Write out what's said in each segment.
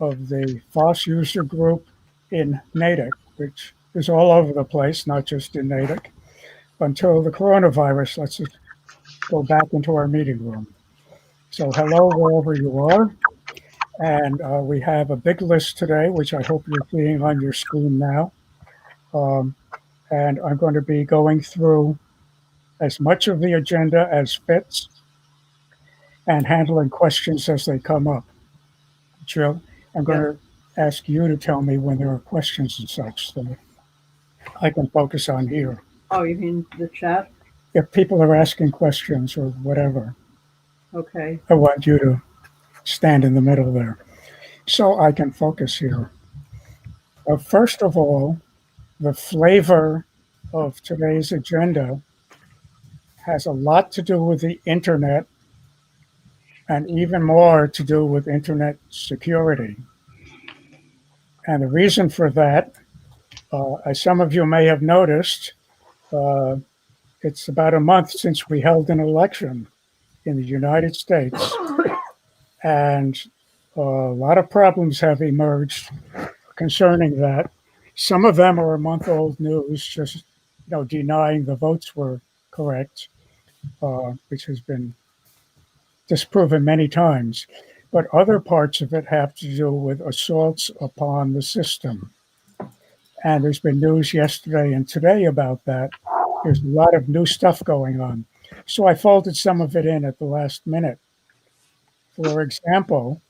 of the FOSS user group in Natick, which is all over the place, not just in Natick, until the coronavirus lets us go back into our meeting room. So hello, wherever you are. And we have a big list today, which I hope you're seeing on your screen now. And I'm going to be going through as much of the agenda as fits and handling questions as they come up. Jill, I'm going to ask you to tell me when there are questions and such that I can focus on here. Oh, you mean the chat? If people are asking questions or whatever, Okay. I want you to stand in the middle there so I can focus here. First of all, the flavor of today's agenda has a lot to do with the internet and even more to do with internet security. And the reason for that, as some of you may have noticed, it's about a month since we held an election in the United States, and a lot of problems have emerged concerning that. Some of them are a month-old news, just denying the votes were correct, which has been disproven many times. But other parts of it have to do with assaults upon the system. And there's been news yesterday and today about that. There's a lot of new stuff going on. So I folded some of it in at the last minute. For example,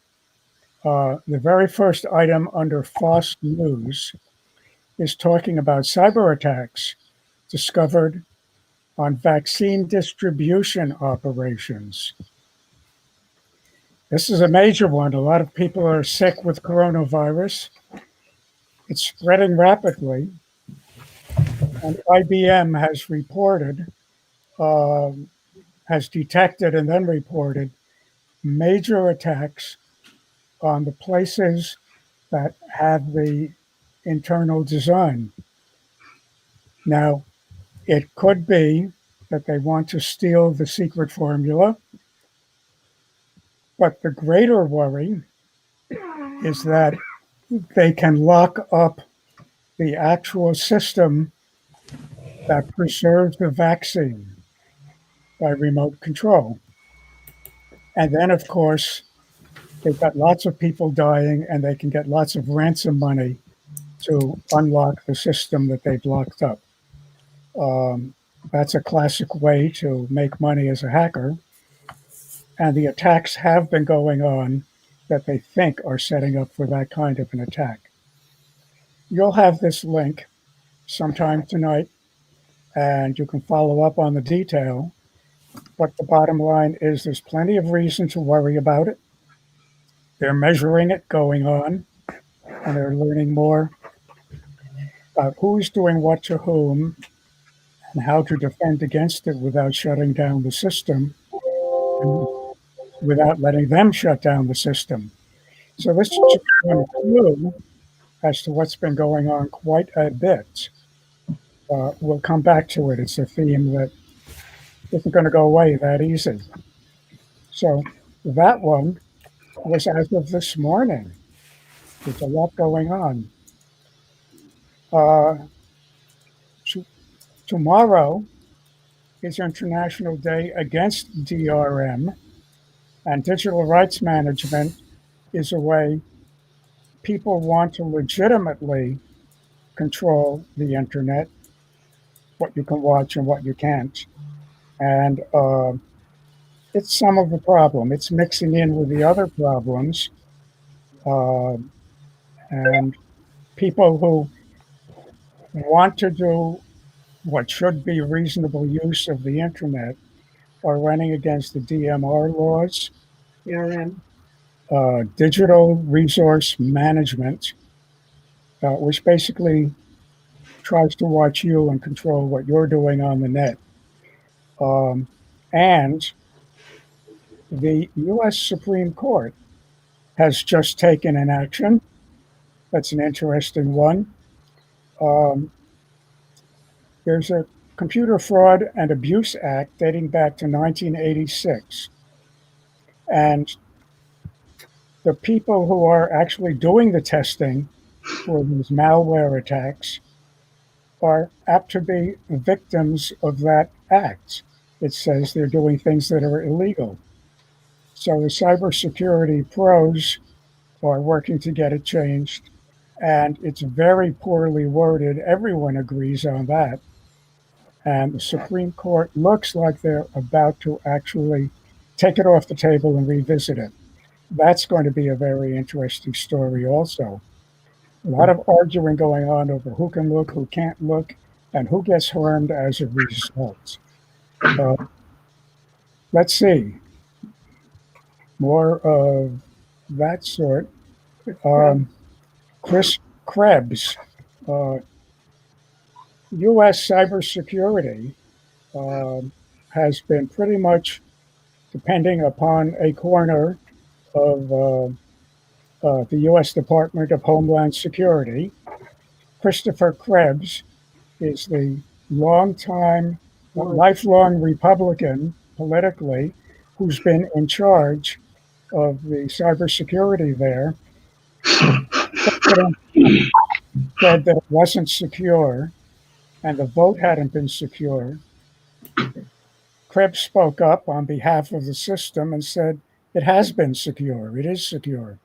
the very first item under FOSS News is talking about cyber attacks discovered on vaccine distribution operations. This is a major one. A lot of people are sick with coronavirus. It's spreading rapidly. And IBM has reported, has detected and then reported major attacks on the places that have the internal design. Now, it could be that they want to steal the secret formula, but the greater worry is that they can lock up the actual system that preserves the vaccine by remote control. And then, of course, they've got lots of people dying and they can get lots of ransom money to unlock the system that they've locked up. That's a classic way to make money as a hacker. And the attacks have been going on that they think are setting up for that kind of an attack. You'll have this link sometime tonight, and you can follow up on the detail. But the bottom line is there's plenty of reason to worry about it. They're measuring it going on, and they're learning more about who's doing what to whom and how to defend against it without shutting down the system, and without letting them shut down the system. So this is just one clue as to what's been going on quite a bit. We'll come back to it. It's a theme that isn't going to go away that easy. So that one was as of this morning. There's a lot going on. Tomorrow is International Day Against DRM, and digital rights management is a way people want to legitimately control the internet, what you can watch and what you can't. And it's some of the problem. It's mixing in with the other problems. And people who want to do what should be reasonable use of the internet are running against the DMR laws, DRM. Digital Resource Management, which basically tries to watch you and control what you're doing on the net. And the U.S. Supreme Court has just taken an action. That's an interesting one. There's a Computer Fraud and Abuse Act dating back to 1986. And the people who are actually doing the testing for these malware attacks are apt to be victims of that act. It says they're doing things that are illegal. So the cybersecurity pros are working to get it changed, and it's very poorly worded. Everyone agrees on that. And the Supreme Court looks like they're about to actually take it off the table and revisit it. That's going to be a very interesting story, also. A lot of arguing going on over who can look, who can't look, and who gets harmed as a result. Uh, let's see, more of that sort. Krebs. Chris Krebs, uh, U.S. cybersecurity has been pretty much depending upon a corner of the U.S. Department of Homeland Security. Christopher Krebs is the longtime, lifelong Republican politically who's been in charge of the cybersecurity there. President Trump said that it wasn't secure and the vote hadn't been secure. Krebs spoke up on behalf of the system and said it has been secure. It is secure.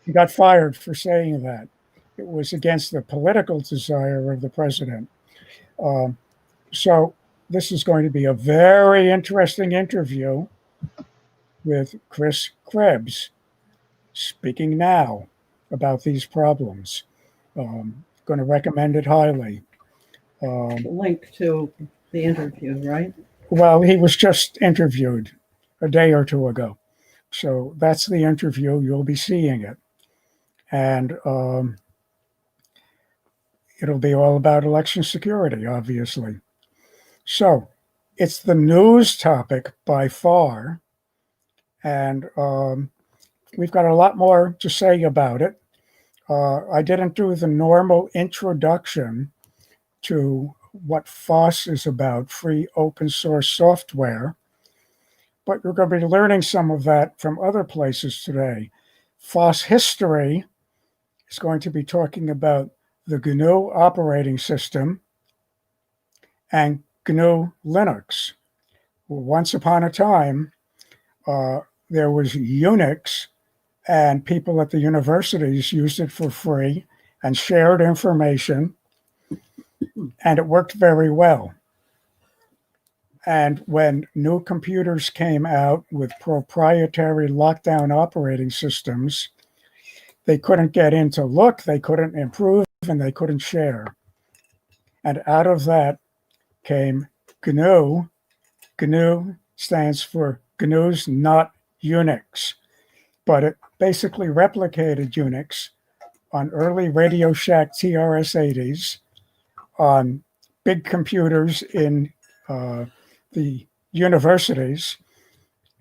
He got fired for saying that. It was against the political desire of the president. Um, so this is going to be a very interesting interview with Chris Krebs, speaking now about these problems. Going to recommend it highly. Link to the interview, right? Well, he was just interviewed a day or two ago. So that's the interview. You'll be seeing it. And it'll be all about election security, obviously. So it's the news topic by far. And we've got a lot more to say about it. I didn't do the normal introduction to what FOSS is about, free open source software, but we're going to be learning some of that from other places today. FOSS history is going to be talking about the GNU operating system and GNU Linux. Once upon a time, there was Unix, and people at the universities used it for free and shared information, and it worked very well. And when new computers came out with proprietary lockdown operating systems, they couldn't get in to look, they couldn't improve, and they couldn't share. And out of that came GNU. GNU stands for GNU's Not Unix, but it basically replicated Unix on early Radio Shack TRS-80s, on big computers in the universities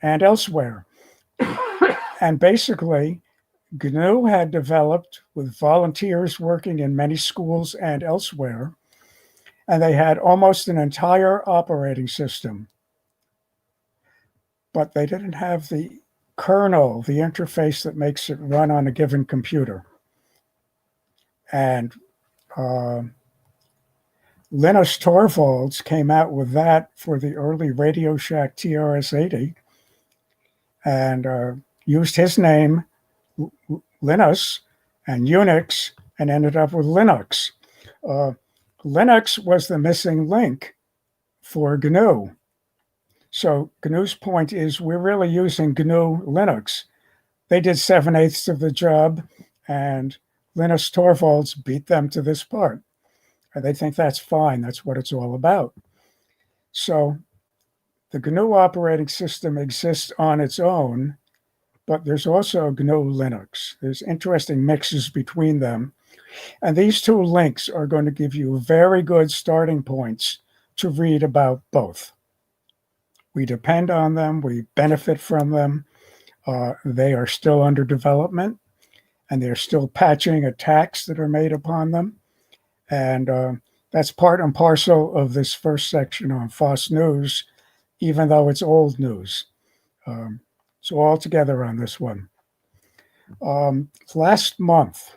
and elsewhere. And basically, GNU had developed with volunteers working in many schools and elsewhere, and they had almost an entire operating system. But they didn't have the kernel, the interface that makes it run on a given computer. And Linus Torvalds came out with that for the early Radio Shack TRS-80 and used his name, Linus, and Unix, and ended up with Linux. Linux was the missing link for GNU. So GNU's point is we're really using GNU Linux. They did 7/8 of the job, and Linus Torvalds beat them to this part. And they think that's fine. That's what it's all about. So the GNU operating system exists on its own, but there's also GNU Linux. There's interesting mixes between them. And these two links are going to give you very good starting points to read about both. We depend on them. We benefit from them. They are still under development, and they're still patching attacks that are made upon them. And that's part and parcel of this first section on FOSS News, even though it's old news. So all together on this one. Last month,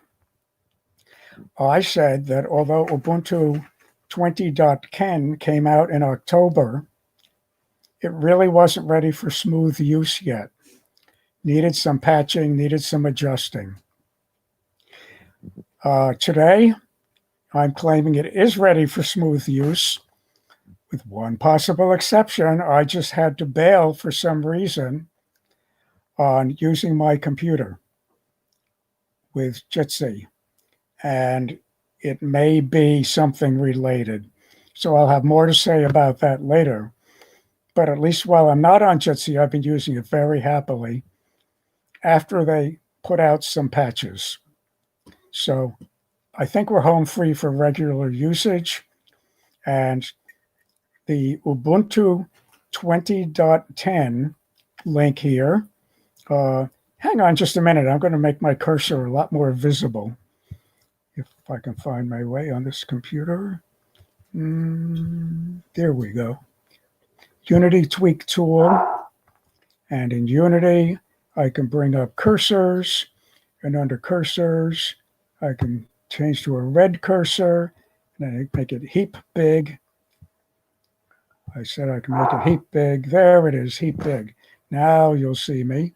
I said that although Ubuntu 20.10 came out in October, it really wasn't ready for smooth use yet. Needed some patching, needed some adjusting. Today, I'm claiming it is ready for smooth use, with one possible exception. I just had to bail for some reason on using my computer with Jitsi, and it may be something related. So I'll have more to say about that later. But at least while I'm not on Jitsi, I've been using it very happily after they put out some patches. So I think we're home free for regular usage. And the Ubuntu 20.10 link here. Hang on just a minute. I'm going to make my cursor a lot more visible. If I can find my way on this computer. There we go. Unity Tweak Tool. And in Unity, I can bring up cursors. And under cursors, I can change to a red cursor. And I make it heap big. I said I can make it heap big. There it is, heap big. Now you'll see me.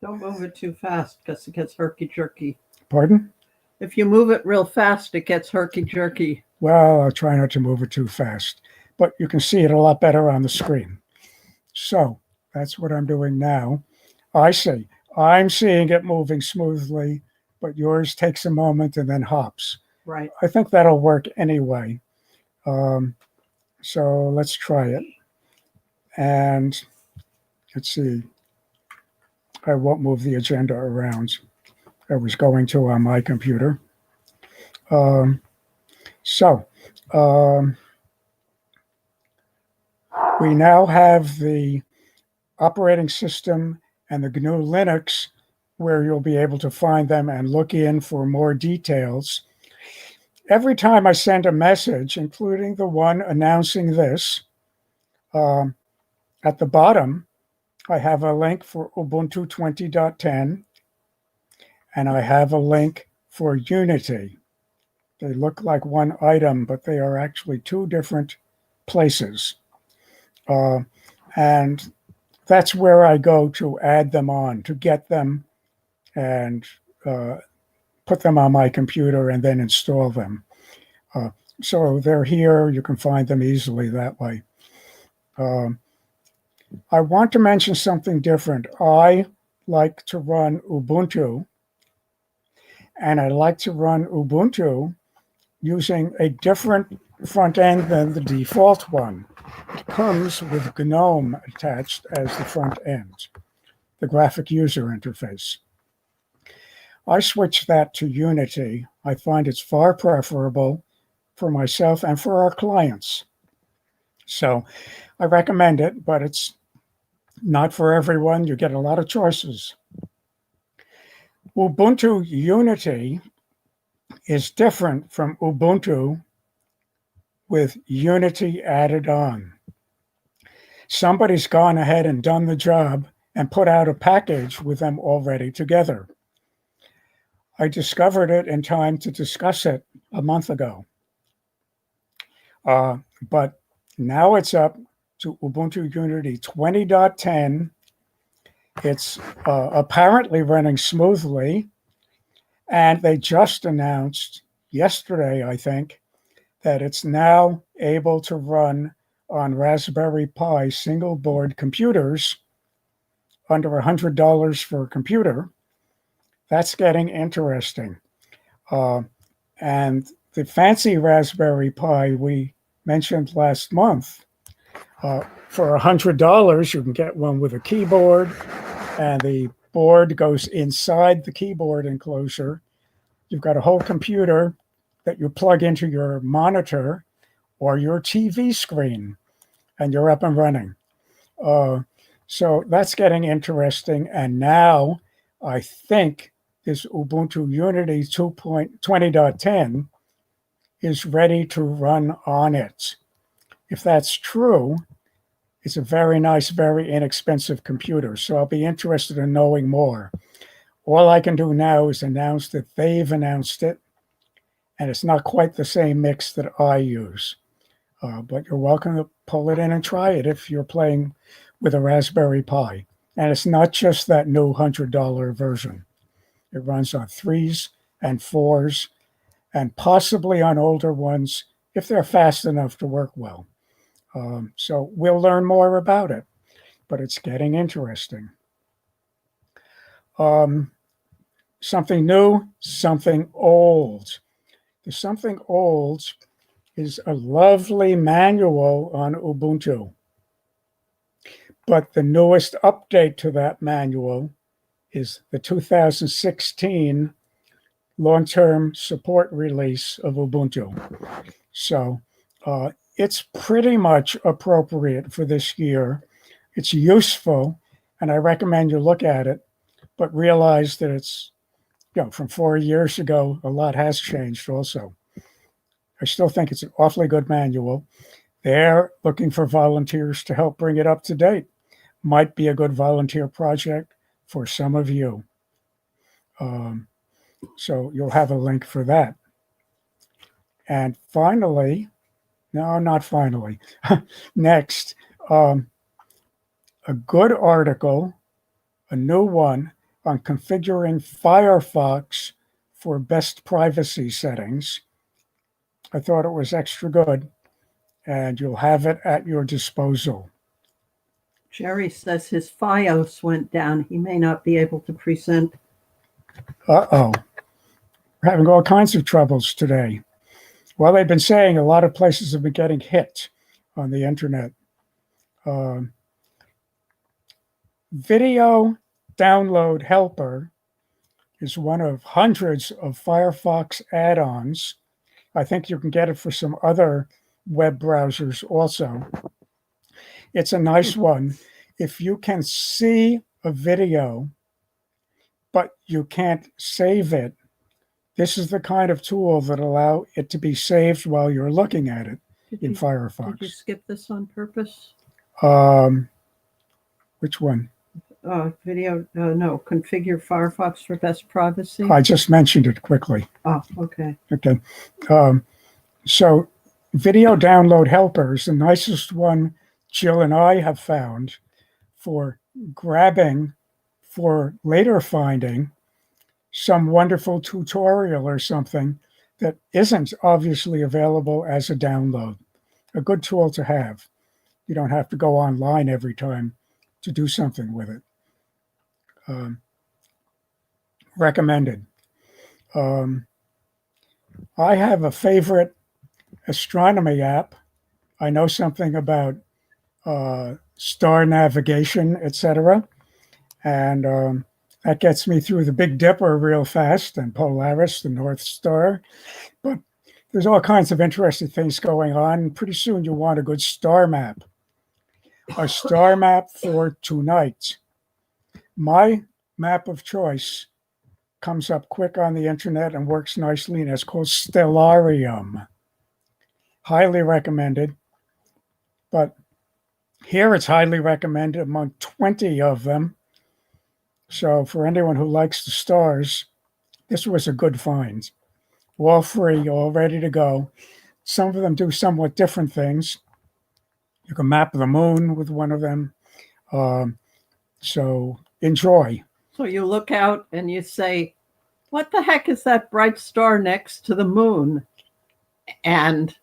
Don't move it too fast because it gets herky-jerky. Pardon? If you move it real fast, it gets herky-jerky. Well, I'll try not to move it too fast. But you can see it a lot better on the screen. So that's what I'm doing now. I see. I'm seeing it moving smoothly, but yours takes a moment and then hops. Right. I think that'll work anyway. So let's try it. And let's see. I won't move the agenda around. I was going to on my computer. We now have the operating system and the GNU Linux where you'll be able to find them and look in for more details. Every time I send a message, including the one announcing this, at the bottom, I have a link for Ubuntu 20.10, and I have a link for Unity. They look like one item, but they are actually two different places. And that's where I go to add them on, to get them and put them on my computer and then install them. So they're here. You can find them easily that way. I want to mention something different. I like to run Ubuntu, and I like to run Ubuntu using a different front end than the default one. It comes with GNOME attached as the front end, the graphic user interface. I switched that to Unity. I find it's far preferable for myself and for our clients. So I recommend it, but it's not for everyone. You get a lot of choices. Ubuntu Unity is different from Ubuntu with Unity added on. Somebody's gone ahead and done the job and put out a package with them already together. I discovered it in time to discuss it a month ago. But now it's up to Ubuntu Unity 20.10. It's apparently running smoothly. And they just announced yesterday, I think, that it's now able to run on Raspberry Pi single board computers under $100 for a computer. That's getting interesting. And the fancy Raspberry Pi we mentioned last month, for $100, you can get one with a keyboard, and the board goes inside the keyboard enclosure. You've got a whole computer that you plug into your monitor or your TV screen, and you're up and running. So that's getting interesting. And now I think this Ubuntu Unity 20.10 is ready to run on it. If that's true, it's a very nice, very inexpensive computer. So I'll be interested in knowing more. All I can do now is announce that they've announced it, and it's not quite the same mix that I use. But you're welcome to pull it in and try it if you're playing with a Raspberry Pi. And it's not just that new $100 version. It runs on 3s and 4s and possibly on older ones if they're fast enough to work well. So we'll learn more about it, but it's getting interesting. Something new, something old. The something old is a lovely manual on Ubuntu. But the newest update to that manual is the 2016 long-term support release of Ubuntu. So it's pretty much appropriate for this year. It's useful, and I recommend you look at it, but realize that it's, from 4 years ago, a lot has changed also. I still think it's an awfully good manual. They're looking for volunteers to help bring it up to date. Might be a good volunteer project for some of you. So you'll have a link for that. And finally, no, not finally, next, a good article, a new one on configuring Firefox for best privacy settings. I thought it was extra good, and you'll have it at your disposal. Jerry says his FiOS went down. He may not be able to present. Uh-oh. We're having all kinds of troubles today. Well, they've been saying a lot of places have been getting hit on the internet. Video Download Helper is one of hundreds of Firefox add-ons. I think you can get it for some other web browsers also. It's a nice one. If you can see a video, but you can't save it, this is the kind of tool that allows it to be saved while you're looking at it in Firefox. Did you skip this on purpose? Which one? Video, no, configure Firefox for best privacy. I just mentioned it quickly. Oh, okay. Okay. So Video Download Helper is the nicest one Jill and I have found for grabbing, for later finding some wonderful tutorial or something that isn't obviously available as a download. A good tool to have. You don't have to go online every time to do something with it. Recommended. I have a favorite astronomy app. I know something about star navigation, etc. And that gets me through the Big Dipper real fast and Polaris, the North Star. But there's all kinds of interesting things going on. Pretty soon you'll want a good star map. A star map for tonight. My map of choice comes up quick on the internet and works nicely, and it's called Stellarium. Highly recommended. But here it's highly recommended among 20 of them. So for anyone who likes the stars, this was a good find. All free, all ready to go. Some of them do somewhat different things. You can map the moon with one of them. So enjoy. So you look out and you say, what the heck is that bright star next to the moon? And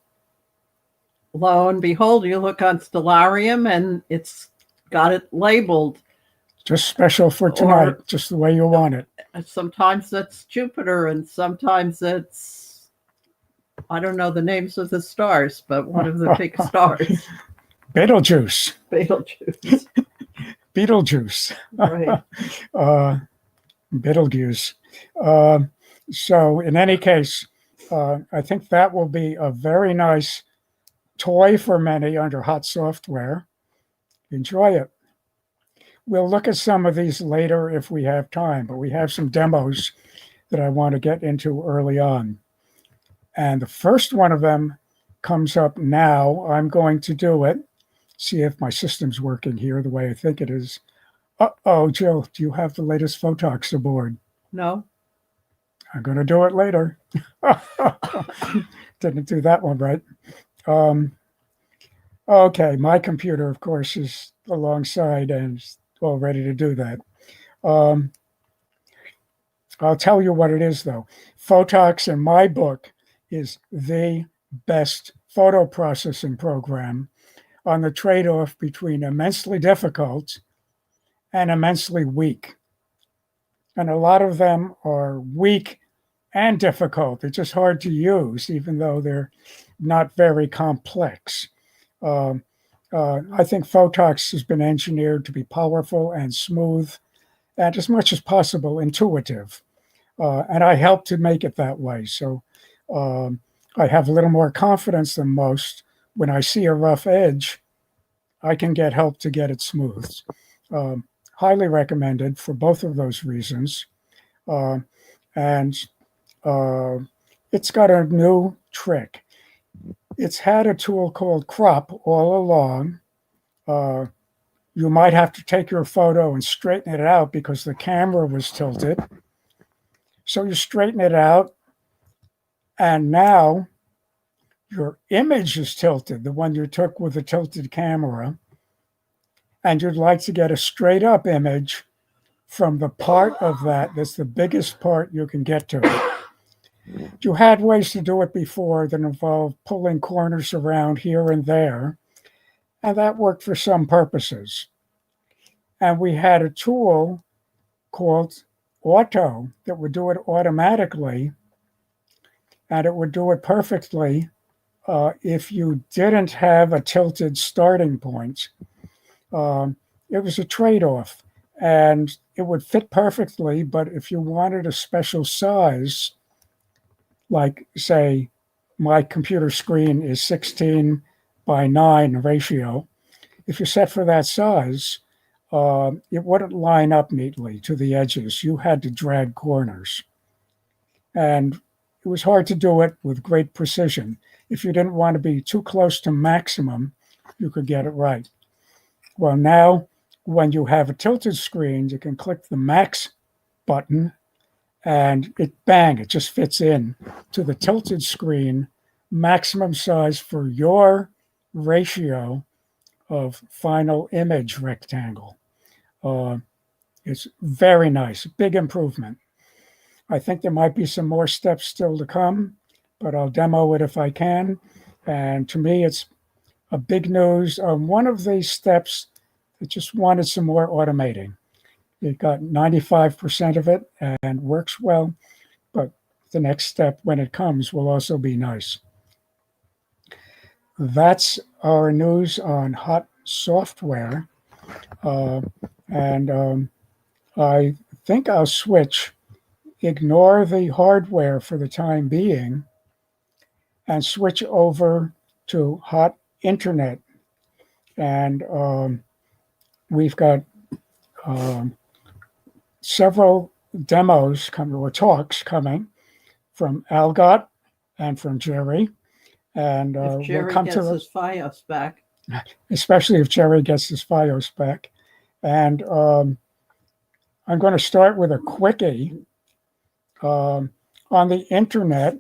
lo and behold, you look on Stellarium and it's got it labeled. Just special for tonight, just the way you want it. Sometimes that's Jupiter and sometimes it's, I don't know the names of the stars, but one of the big stars. Betelgeuse. Betelgeuse. Betelgeuse. Right. Betelgeuse. So in any case, I think that will be a very nice toy for many under hot software. Enjoy it. We'll look at some of these later if we have time, but we have some demos that I want to get into early on. And the first one of them comes up now. I'm going to do it. See if my system's working here the way I think it is. Uh-oh, Jill, do you have the latest Photox aboard? No. I'm going to do it later. Didn't do that one right. Okay, my computer, of course, is alongside and is all ready to do that. Um, I'll tell you what it is, though. Photox, in my book, is the best photo processing program on the trade-off between immensely difficult and immensely weak. And a lot of them are weak and difficult. They're just hard to use, even though they're not very complex. Um, I think Photox has been engineered to be powerful and smooth and as much as possible intuitive. And I help to make it that way. So I have a little more confidence than most. When I see a rough edge, I can get help to get it smoothed. Um, Highly recommended for both of those reasons. Uh, and it's got a new trick. It's had a tool called crop all along. Uh, you might have to take your photo and straighten it out because the camera was tilted. So you straighten it out, and now your image is tilted, the one you took with the tilted camera, and you'd like to get a straight up image from the part of that that's the biggest part you can get to. You had ways to do it before that involved pulling corners around here and there, and that worked for some purposes. And we had a tool called Auto that would do it automatically, and it would do it perfectly if you didn't have a tilted starting point. It was a trade-off, and it would fit perfectly, but if you wanted a special size, like say my computer screen is 16 by 9 ratio, if you set for that size, it wouldn't line up neatly to the edges. You had to drag corners. And it was hard to do it with great precision. If you didn't want to be too close to maximum, you could get it right. Well, now when you have a tilted screen, you can click the max button and it just fits in to the tilted screen, maximum size for your ratio of final image rectangle. It's very nice, big improvement. I think there might be some more steps still to come, but I'll demo it if I can. And to me, it's a big news on one of these steps that just wanted some more automating. It got 95% of it and works well, but the next step when it comes will also be nice. That's our news on hot software. And I think I'll switch, ignore the hardware for the time being, and switch over to hot internet. And we've got several demos coming, or talks coming from Algot and from Jerry. And If Jerry we'll come gets his FiOS back. Especially if Jerry gets his FiOS back. And I'm going to start with a quickie. On the internet,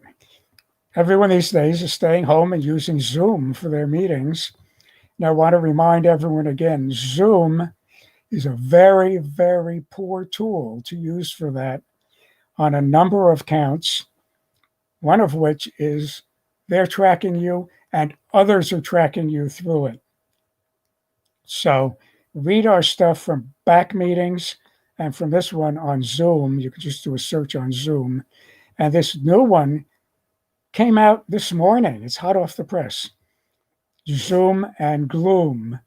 everyone these days is staying home and using Zoom for their meetings. Now, I want to remind everyone again, Zoom is a very, very poor tool to use for that on a number of counts, one of which is they're tracking you and others are tracking you through it. So read our stuff from back meetings and from this one on Zoom. You can just do a search on Zoom. And this new one came out this morning. It's hot off the press. Zoom and gloom.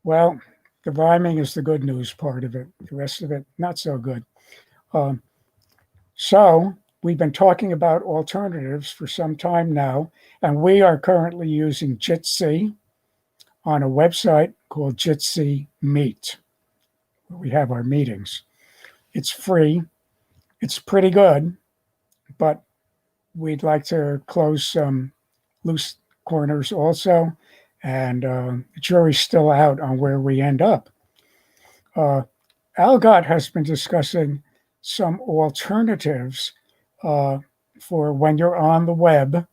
Well, the rhyming is the good news part of it. The rest of it, not so good. So we've been talking about alternatives for some time now, and we are currently using Jitsi on a website called Jitsi Meet, where we have our meetings. It's free. It's pretty good, but we'd like to close some loose corners also, and the jury's still out on where we end up. Algot has been discussing some alternatives for when you're on the web.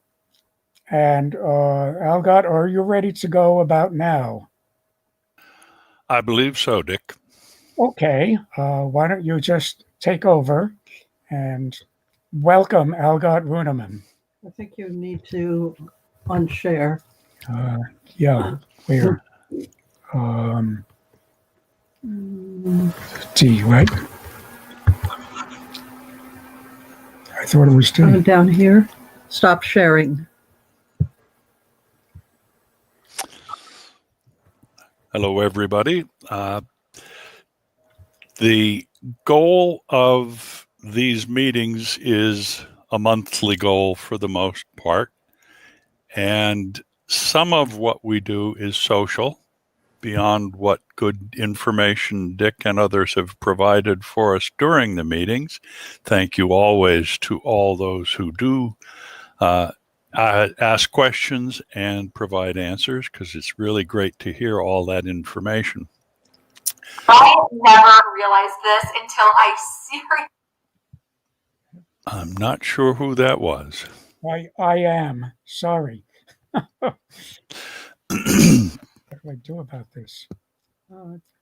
And Algot, are you ready to go about now? I believe so, Dick. Okay, why don't you just take over and welcome Algot Runeman. I think you need to unshare. Yeah, where? D, right? I thought it was D. Down here. Stop sharing. Hello, everybody. The goal of these meetings is a monthly goal for the most part. And some of what we do is social, beyond what good information Dick and others have provided for us during the meetings. Thank you always to all those who do ask questions and provide answers, because it's really great to hear all that information. I never realized this until I seriously. I'm not sure who that was. I am. Sorry. What do I do about this?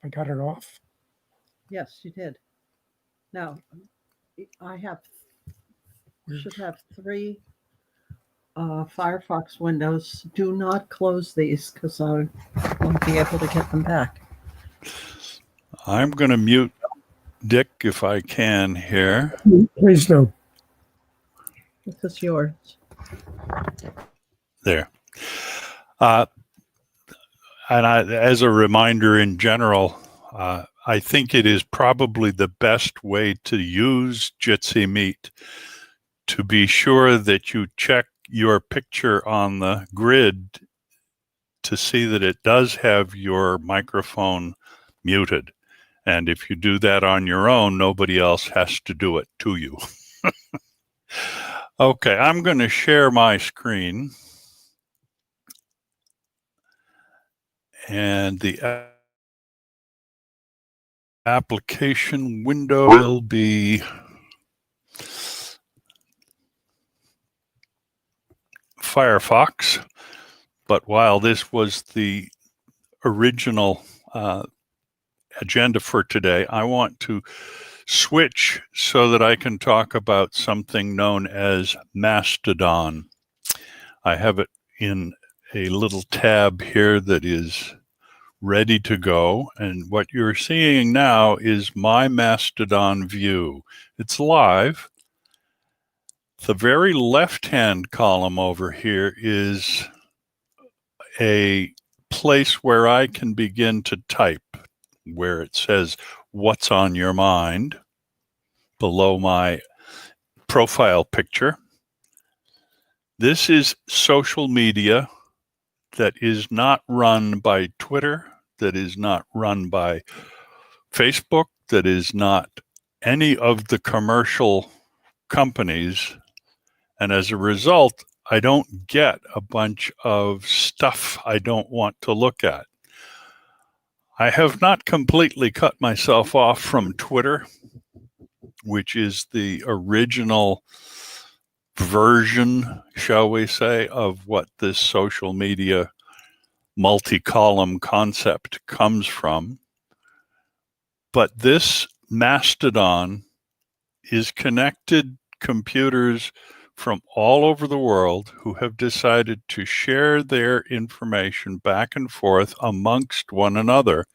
I got it off. Yes, you did. Now, I should have 3 Firefox windows. Do not close these because I won't be able to get them back. I'm going to mute Dick if I can here. Please do. This is yours. There. And as a reminder in general, I think it is probably the best way to use Jitsi Meet to be sure that you check your picture on the grid to see that it does have your microphone muted. And if you do that on your own, nobody else has to do it to you. Okay, I'm going to share my screen. And the application window will be Firefox. But while this was the original agenda for today, I want to switch so that I can talk about something known as Mastodon. I have it in a little tab here that is ready to go. And what you're seeing now is my Mastodon view. It's live. The very left-hand column over here is a place where I can begin to type, where it says, "What's on your mind?" below my profile picture. This is social media that is not run by Twitter, that is not run by Facebook, that is not any of the commercial companies. And as a result, I don't get a bunch of stuff I don't want to look at. I have not completely cut myself off from Twitter, which is the original version, shall we say, of what this social media multi-column concept comes from. But this Mastodon is connected computers from all over the world who have decided to share their information back and forth amongst one another,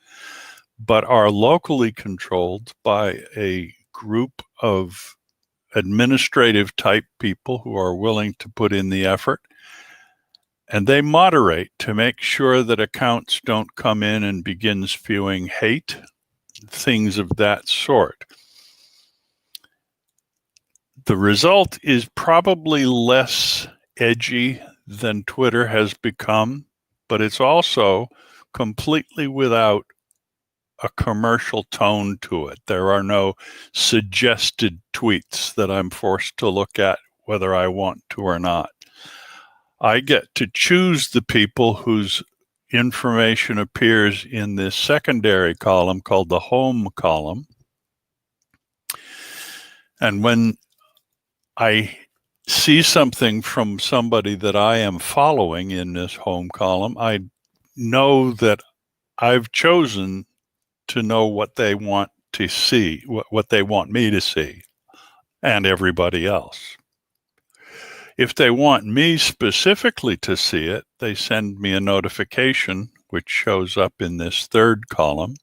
but are locally controlled by a group of administrative type people who are willing to put in the effort. And they moderate to make sure that accounts don't come in and begin spewing hate, things of that sort. The result is probably less edgy than Twitter has become, but it's also completely without a commercial tone to it. There are no suggested tweets that I'm forced to look at whether I want to or not. I get to choose the people whose information appears in this secondary column called the home column. And when I see something from somebody that I am following in this home column, I know that I've chosen to know what they want to see, what they want me to see, and everybody else. If they want me specifically to see it, they send me a notification, which shows up in this third column.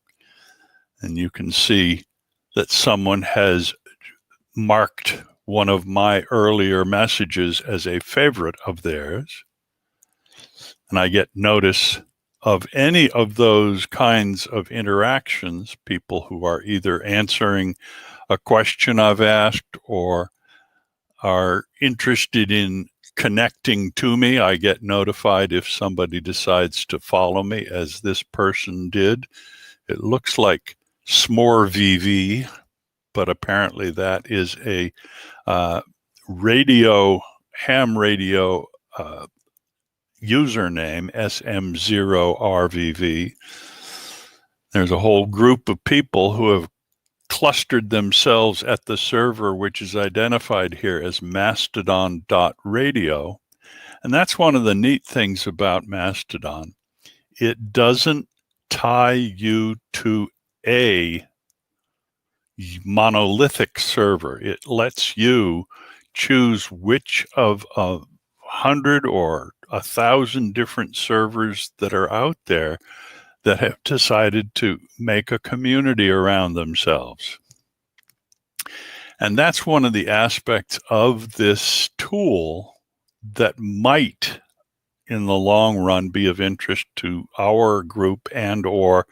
And you can see that someone has marked one of my earlier messages as a favorite of theirs. And I get notice of any of those kinds of interactions, people who are either answering a question I've asked or are interested in connecting to me. I get notified if somebody decides to follow me, as this person did. It looks like S'more VV, but apparently that is a ham radio username, SM0RVV. There's a whole group of people who have clustered themselves at the server, which is identified here as mastodon.radio. And that's one of the neat things about Mastodon. It doesn't tie you to a monolithic server. It lets you choose which of 100 or 1,000 different servers that are out there that have decided to make a community around themselves. And that's one of the aspects of this tool that might, in the long run, be of interest to our group and or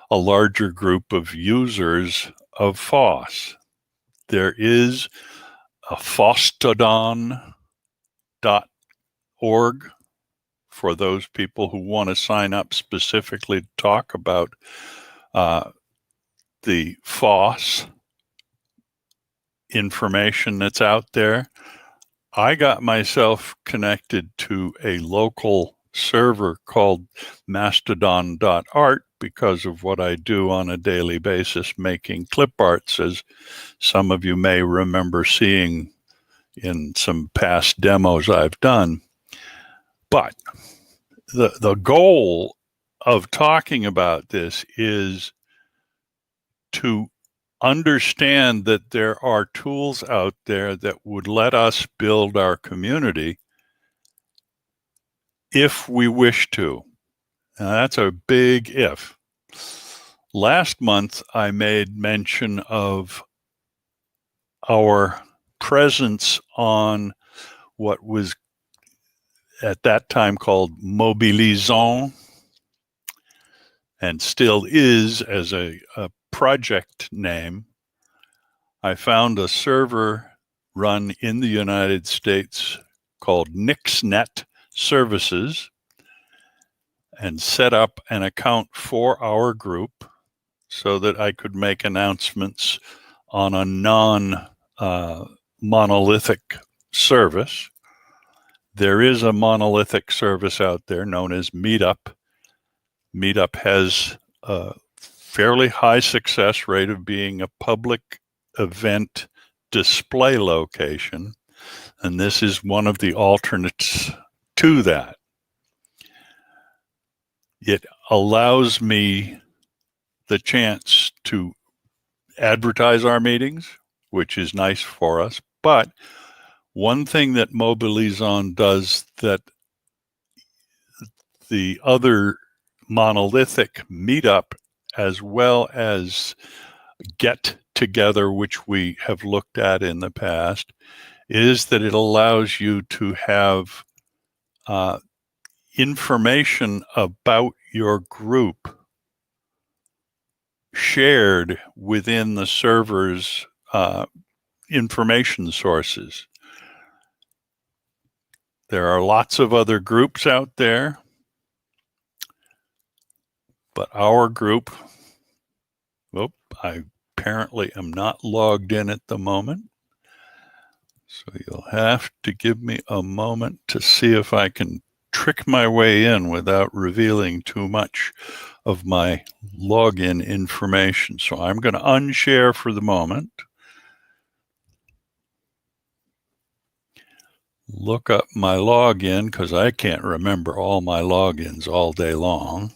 a larger group of users of FOSS. There is a FOSStodon.org for those people who want to sign up specifically to talk about the FOSS information that's out there. I got myself connected to a local server called mastodon.art because of what I do on a daily basis, making clip arts, as some of you may remember seeing in some past demos I've done. But the goal of talking about this is to understand that there are tools out there that would let us build our community if we wish to. Now, that's a big if. Last month, I made mention of our presence on what was at that time called Mobilisons, and still is as a project name. I found a server run in the United States called NixNet Services and set up an account for our group so that I could make announcements on a non-monolithic service. There is a monolithic service out there known as Meetup. Meetup has a fairly high success rate of being a public event display location, and this is one of the alternates to that. It allows me the chance to advertise our meetings, which is nice for us, but one thing that Mobilisons does that the other monolithic Meetup, as well as Get Together, which we have looked at in the past, is that it allows you to have information about your group shared within the server's information sources. There are lots of other groups out there, but our group, I apparently am not logged in at the moment. So you'll have to give me a moment to see if I can trick my way in without revealing too much of my login information. So I'm going to unshare for the moment. look up my login because I can't remember all my logins all day long.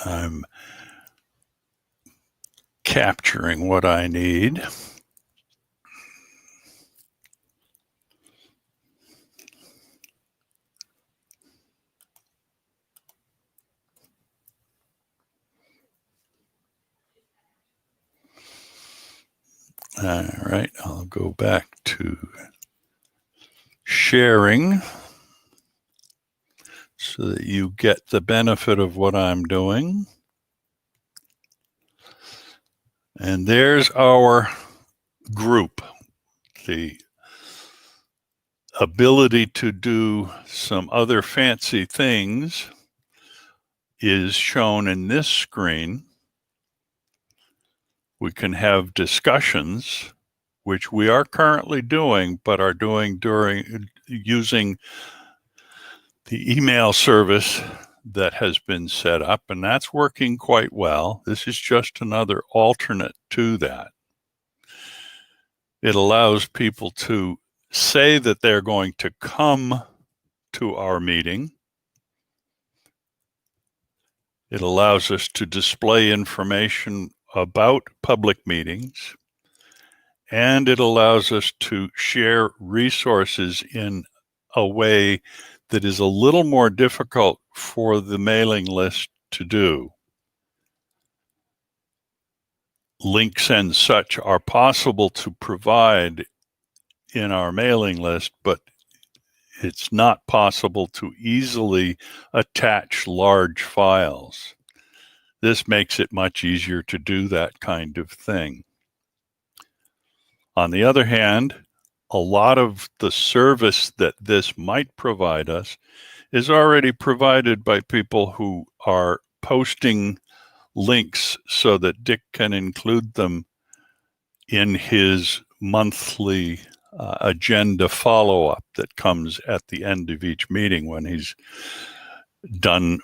I'm capturing what I need. All right, I'll go back to sharing so that you get the benefit of what I'm doing. And there's our group. The ability to do some other fancy things is shown in this screen. We can have discussions, which we are currently doing, but are doing during using the email service that has been set up, and that's working quite well. This is just another alternate to that. It allows people to say that they're going to come to our meeting. It allows us to display information about public meetings, and it allows us to share resources in a way that is a little more difficult for the mailing list to do. Links and such are possible to provide in our mailing list, but it's not possible to easily attach large files. This makes it much easier to do that kind of thing. On the other hand, a lot of the service that this might provide us is already provided by people who are posting links so that Dick can include them in his monthly agenda follow-up that comes at the end of each meeting when he's done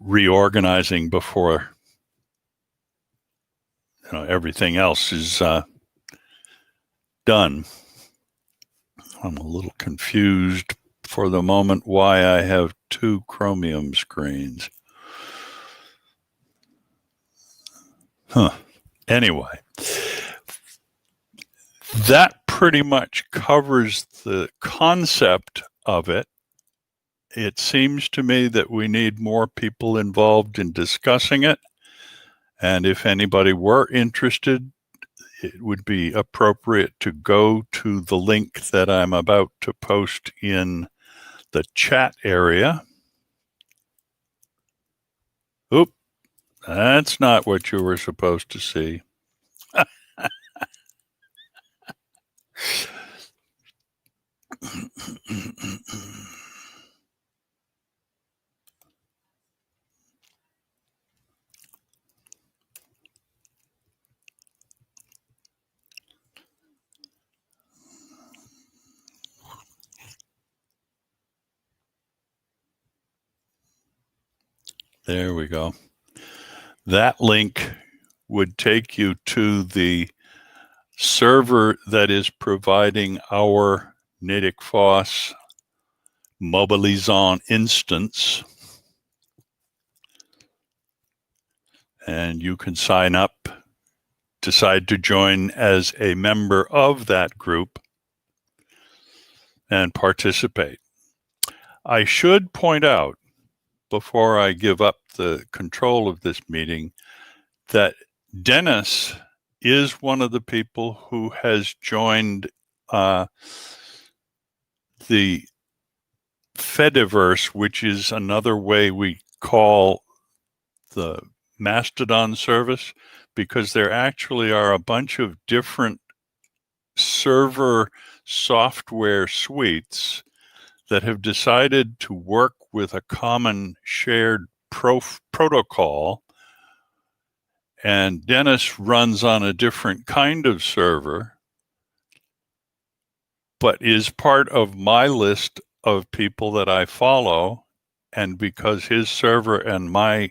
reorganizing before everything else is done. I'm a little confused for the moment why I have two Chromium screens. Anyway, that pretty much covers the concept of it. It seems to me that we need more people involved in discussing it. And if anybody were interested, it would be appropriate to go to the link that I'm about to post in the chat area. Oop, that's not what you were supposed to see. There we go. That link would take you to the server that is providing our NatickFOSS Mobilizon instance. And you can sign up, decide to join as a member of that group, and participate. I should point out, before I give up the control of this meeting, that Dennis is one of the people who has joined the Fediverse, which is another way we call the Mastodon service, because there actually are a bunch of different server software suites that have decided to work with a common shared protocol And Dennis runs on a different kind of server, but is part of my list of people that I follow. And because his server and my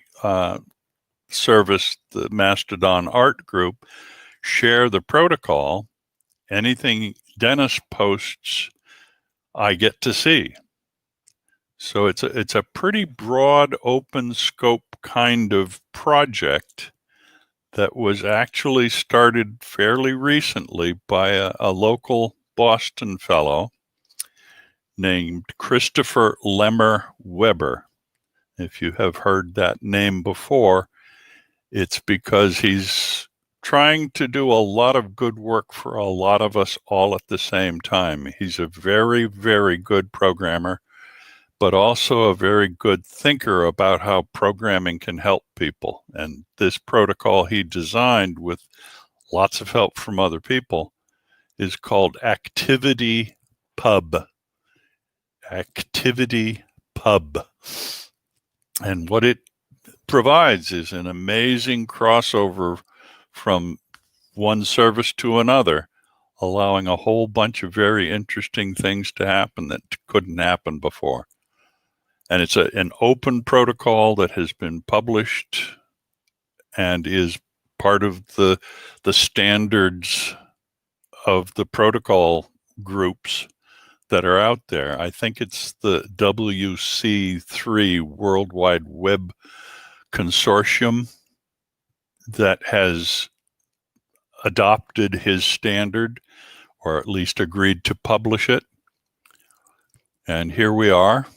service, the Mastodon Art Group, share the protocol, anything Dennis posts, I get to see. So it's a pretty broad, open scope kind of project that was actually started fairly recently by a local Boston fellow named Christopher Lemmer Weber. If you have heard that name before, it's because he's trying to do a lot of good work for a lot of us all at the same time. He's a very, very good programmer, but also a very good thinker about how programming can help people. And this protocol he designed with lots of help from other people is called Activity Pub. Activity Pub. And what it provides is an amazing crossover from one service to another, allowing a whole bunch of very interesting things to happen that couldn't happen before. And it's an open protocol that has been published and is part of the standards of the protocol groups that are out there. I think it's the WC3 World Wide Web Consortium that has adopted his standard, or at least agreed to publish it. And here we are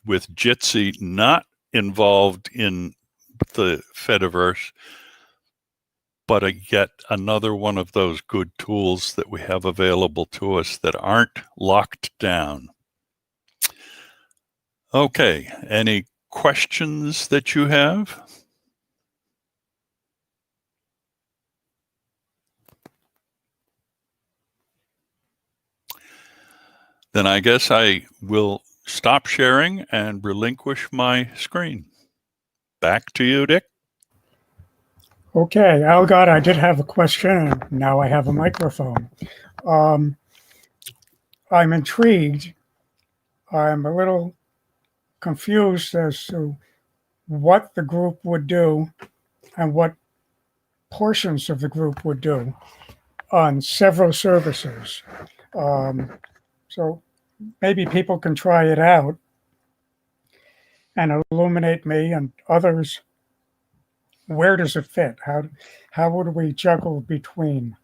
with Jitsi not involved in the Fediverse, but yet another one of those good tools that we have available to us that aren't locked down. Okay, any questions that you have? Then I guess I will stop sharing and relinquish my screen. Back to you, Dick. Okay, Algot, I did have a question, and now I have a microphone. I'm intrigued. I'm a little confused as to what the group would do and what portions of the group would do on several services. So maybe people can try it out and illuminate me and others. Where does it fit? How would we juggle between?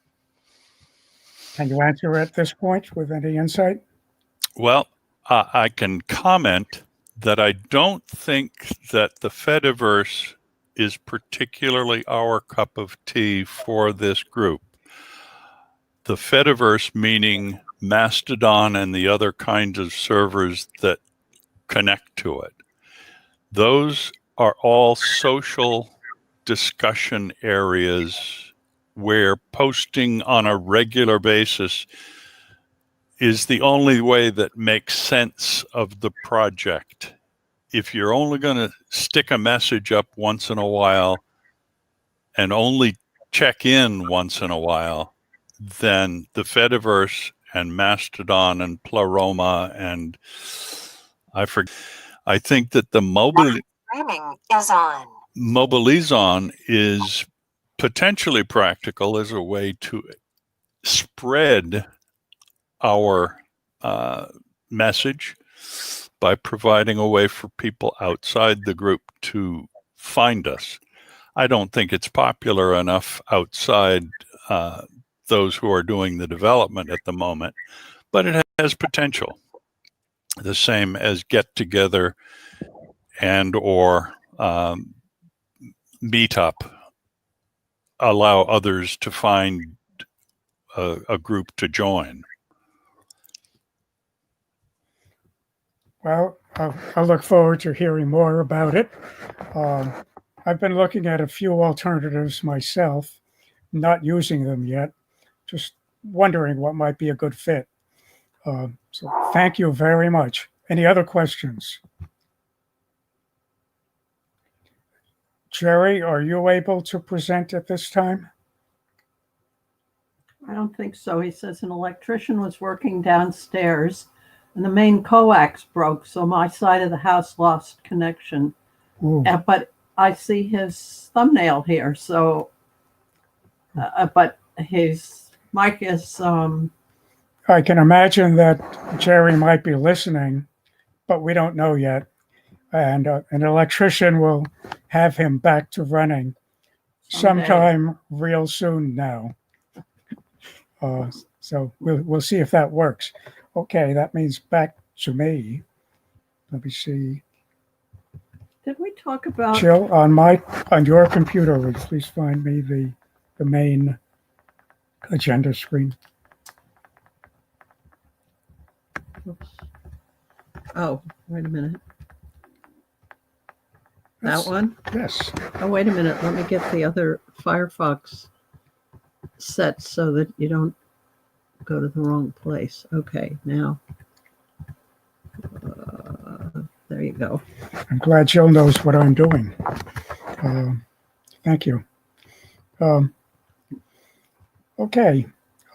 Can you answer at this point with any insight? Well, I can comment that I don't think that the Fediverse is particularly our cup of tea for this group. The Fediverse meaning Mastodon and the other kinds of servers that connect to it. Those are all social discussion areas where posting on a regular basis is the only way that makes sense of the project. If you're only going to stick a message up once in a while and only check in once in a while, then the Fediverse and Mastodon and Pleroma and I think that the Streaming is on. Mobilizon is potentially practical as a way to spread our message by providing a way for people outside the group to find us. I don't think it's popular enough outside those who are doing the development at the moment, but it has potential. The same as Get Together and or Meetup allow others to find a group to join. Well, I'll look forward to hearing more about it. I've been looking at a few alternatives myself, not using them yet, just wondering what might be a good fit. So thank you very much. Any other questions? Jerry, are you able to present at this time? I don't think so. He says an electrician was working downstairs and the main coax broke, so my side of the house lost connection. Ooh. But I see his thumbnail here, so, but his mic is, I can imagine that Jerry might be listening, but we don't know yet. And an electrician will have him back to running someday. sometime real soon now. So we'll see if that works. Okay, that means back to me. Let me see. Did we talk about? Jill, on your computer, would you please find me the main agenda screen? Oops. Oh, wait a minute. That's- That one? Yes. Oh, wait a minute. Let me get the other Firefox set so that you don't go to the wrong place. Okay, now. There you go. I'm glad Jill knows what I'm doing. Thank you. Okay.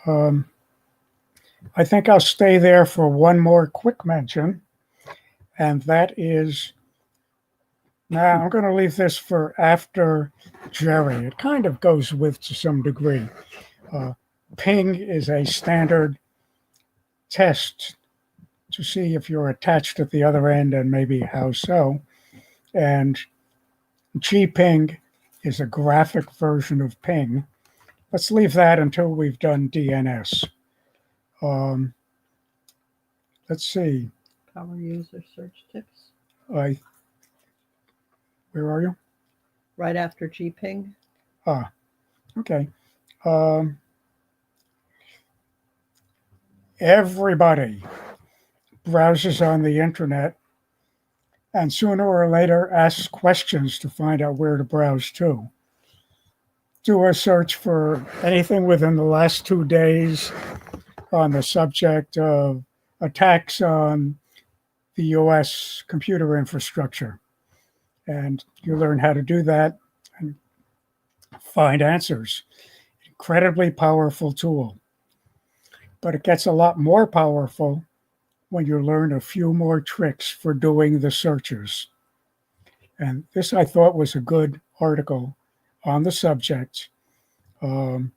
I think I'll stay there for one more quick mention, and that is, now I'm going to leave this for after Jerry. It kind of goes with to some degree. Ping is a standard test to see if you're attached at the other end and maybe how so. And gping is a graphic version of ping. Let's leave that until we've done DNS. Let's see. Power user search tips. Where are you? Right after gping. Okay. Everybody browses on the internet and sooner or later asks questions to find out where to browse to. Do a search for anything within the last 2 days on the subject of attacks on the US computer infrastructure. And you learn how to do that and find answers. Incredibly powerful tool. But it gets a lot more powerful when you learn a few more tricks for doing the searches. And this, I thought, was a good article on the subject. Bob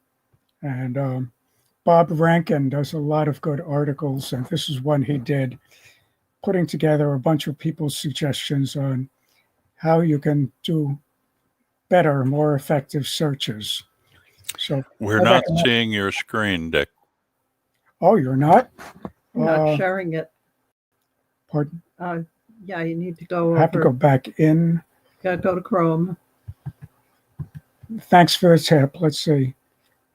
Rankin does a lot of good articles, and this is one he did, putting together a bunch of people's suggestions on how you can do better, more effective searches. So We're not seeing your screen, Dick. Oh, you're not? You're not sharing it. Pardon? Yeah, you need to go. I have to go back in. Go to Chrome. Thanks for the tip. Let's see.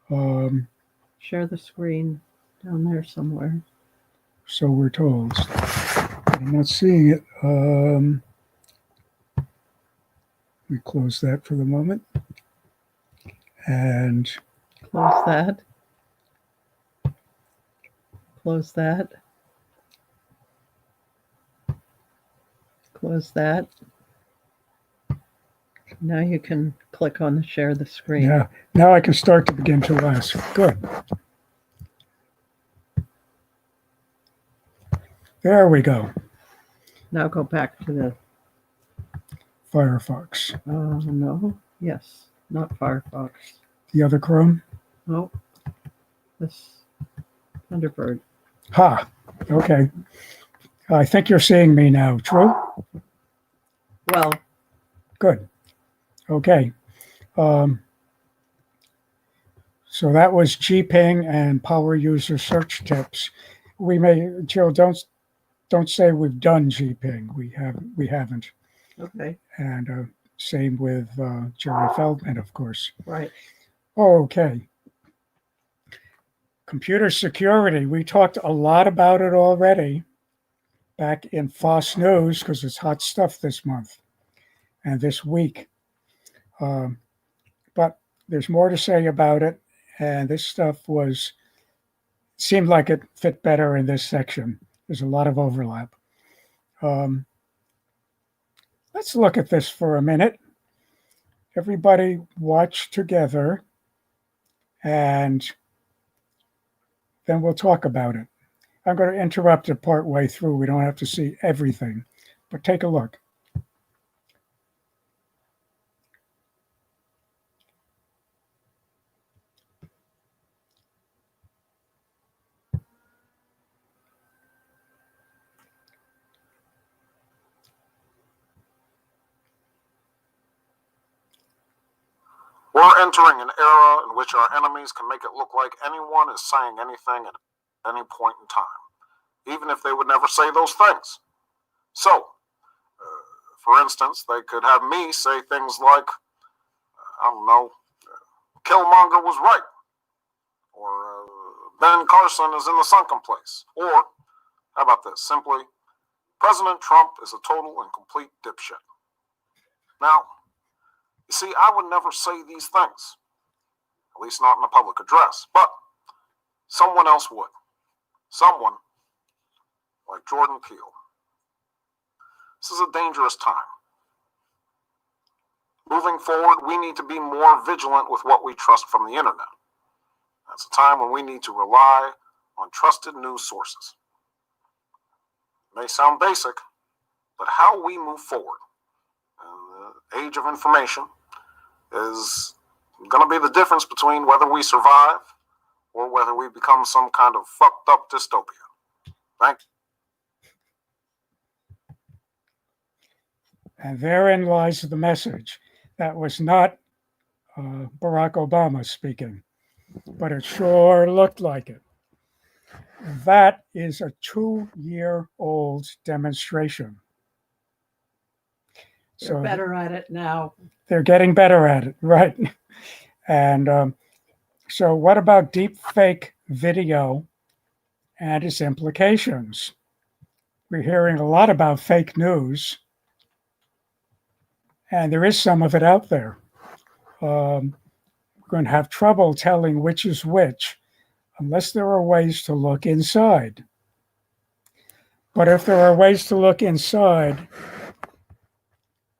Share the screen down there somewhere. So we're told. I'm not seeing it. We close that for the moment. And close that. Close that. Close that. Now you can click on the share the screen. Yeah, now I can start to begin to ask. Good. There we go. Now go back to the Firefox. No, yes, not Firefox. The other Chrome? Oh, this Thunderbird. Ha, okay. I think you're seeing me now, true? Well. Good. Okay. So that was gping and power user search tips. We may, Jill, don't say we've done gping. We haven't. Okay. And same with Jerry Feldman, of course. Right. Okay. Computer security. We talked a lot about it already back in FOSS News because it's hot stuff this month and this week. But there's more to say about it. And this stuff seemed like it fit better in this section. There's a lot of overlap. Let's look at this for a minute. everybody watch together, and then we'll talk about it. I'm going to interrupt it part way through. We don't have to see everything, but take a look. We're entering an era in which our enemies can make it look like anyone is saying anything at any point in time, even if they would never say those things. So, for instance, they could have me say things like, I don't know, Killmonger was right, or Ben Carson is in the sunken place, or, how about this, simply, President Trump is a total and complete dipshit. Now, you see, I would never say these things, at least not in a public address, but someone else would. Someone like Jordan Peele. This is a dangerous time. Moving forward, we need to be more vigilant with what we trust from the internet. That's a time when we need to rely on trusted news sources. It may sound basic, but how we move forward in the age of information is going to be the difference between whether we survive or whether we become some kind of fucked up dystopia. Thank you. And therein lies the message. That was not Barack Obama speaking, but it sure looked like it. That is a 2-year-old demonstration. They're better at it now. They're getting better at it, right? And so what about deep fake video and its implications? We're hearing a lot about fake news, and there is some of it out there. We're going to have trouble telling which is which unless there are ways to look inside. But if there are ways to look inside,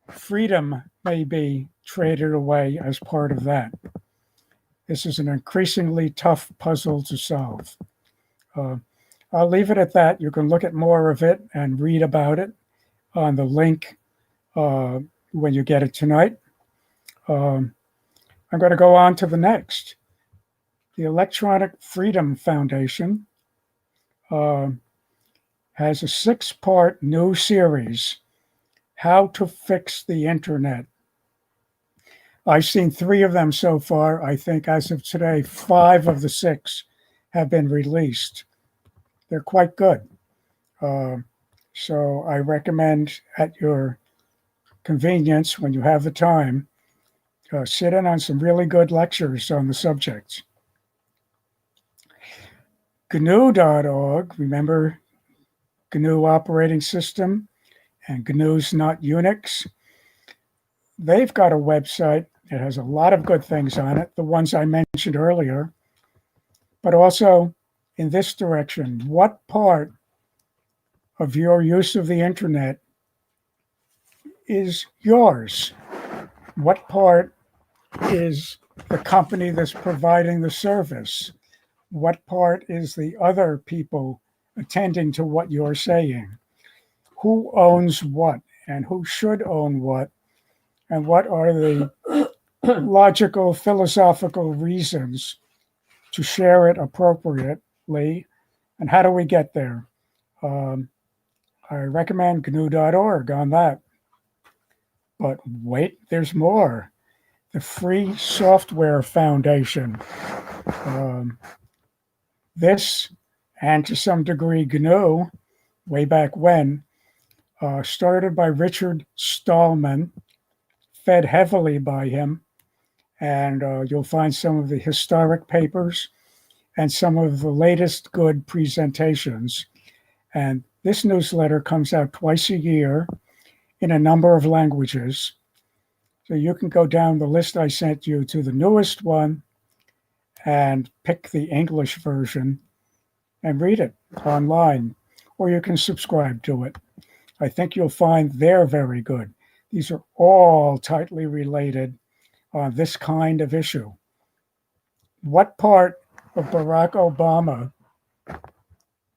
freedom may be traded away as part of that. This is an increasingly tough puzzle to solve. I'll leave it at that. You can look at more of it and read about it on the link when you get it tonight. I'm going to go on to the next. The Electronic Freedom Foundation has a 6-part new series, How to Fix the Internet. I've seen 3 of them so far. I think as of today, 5 of the 6 have been released. They're quite good. So I recommend at your convenience, when you have the time, sit in on some really good lectures on the subject. GNU.org, remember GNU operating system and GNU's not Unix. They've got a website that has a lot of good things on it, the ones I mentioned earlier, but also in this direction. What part of your use of the internet is yours? What part is the company that's providing the service? What part is the other people attending to what you're saying? Who owns what and who should own what? And what are the logical, philosophical reasons to share it appropriately? And how do we get there? I recommend GNU.org on that. But wait, there's more. The Free Software Foundation. This, and to some degree GNU, way back when, started by Richard Stallman, fed heavily by him, and you'll find some of the historic papers and some of the latest good presentations. And this newsletter comes out twice a year in a number of languages. So you can go down the list I sent you to the newest one and pick the English version and read it online, or you can subscribe to it. I think you'll find they're very good. These are all tightly related on this kind of issue. What part of Barack Obama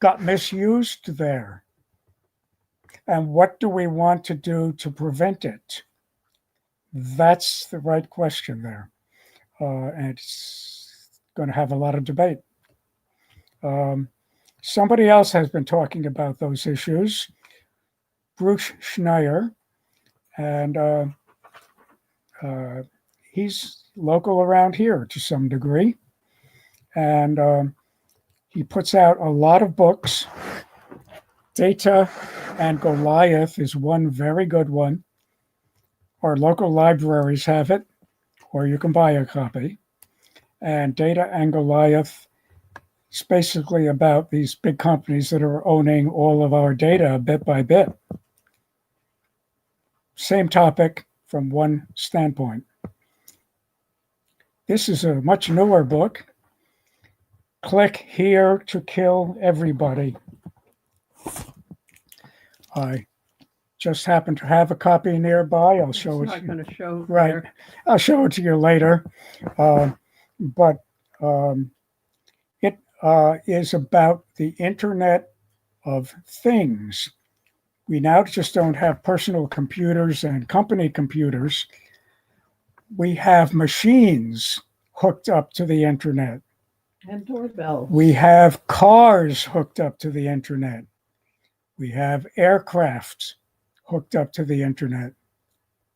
got misused there? And what do we want to do to prevent it? That's the right question there. And it's going to have a lot of debate. Somebody else has been talking about those issues, Bruce Schneier, and he's local around here to some degree. And he puts out a lot of books. Data and Goliath is one very good one. Our local libraries have it, or you can buy a copy. And Data and Goliath is basically about these big companies that are owning all of our data bit by bit. Same topic from one standpoint. This is a much newer book. Click here to kill everybody. I just happen to have a copy nearby. I'll show It's it. not going to show Right. there. I'll show it to you later. But it is about the Internet of Things. We now just don't have personal computers and company computers. We have machines hooked up to the Internet. And doorbells. We have cars hooked up to the Internet. We have aircraft hooked up to the Internet.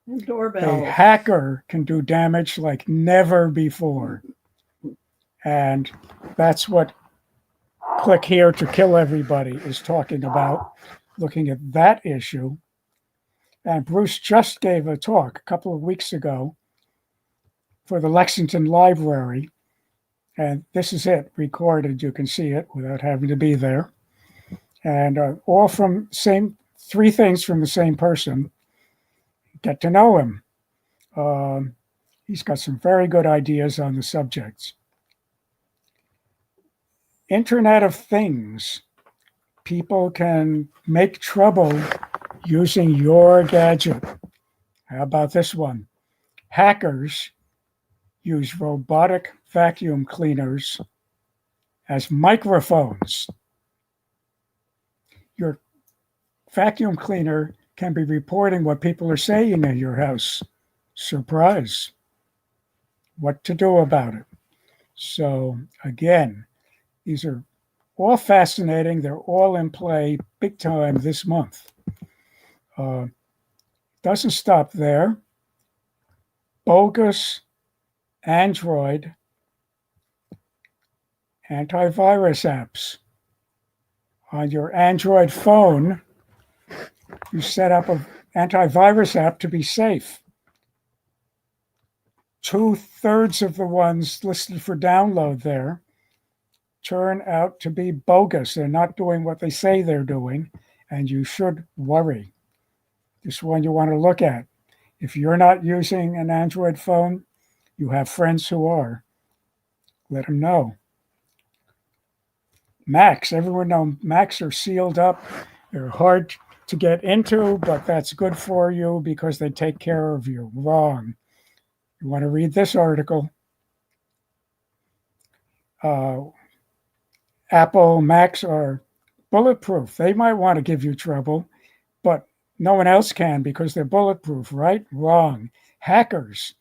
And A doorbells. hacker can do damage like never before. And that's what Click Here to Kill Everybody is talking about, looking at that issue. And Bruce just gave a talk a couple of weeks ago for the Lexington Library. And this is it, recorded. You can see it without having to be there. And all from three things from the same person. Get to know him. He's got some very good ideas on the subjects. Internet of Things. People can make trouble using your gadget. How about this one? Hackers use robotic vacuum cleaners as microphones. Your vacuum cleaner can be reporting what people are saying in your house. Surprise. What to do about it? So again, these are all fascinating. They're all in play big time this month. Doesn't stop there. Bogus Android antivirus apps. On your Android phone, you set up an antivirus app to be safe. 2/3 of the ones listed for download there turn out to be bogus. They're not doing what they say they're doing, and you should worry. This one you want to look at. If you're not using an Android phone, you have friends who are. Let them know. Macs, everyone knows Macs are sealed up. They're hard to get into, but that's good for you because they take care of you. Wrong. You want to read this article. Apple Macs are bulletproof. They might want to give you trouble, but no one else can because they're bulletproof, right? Wrong. Hackers.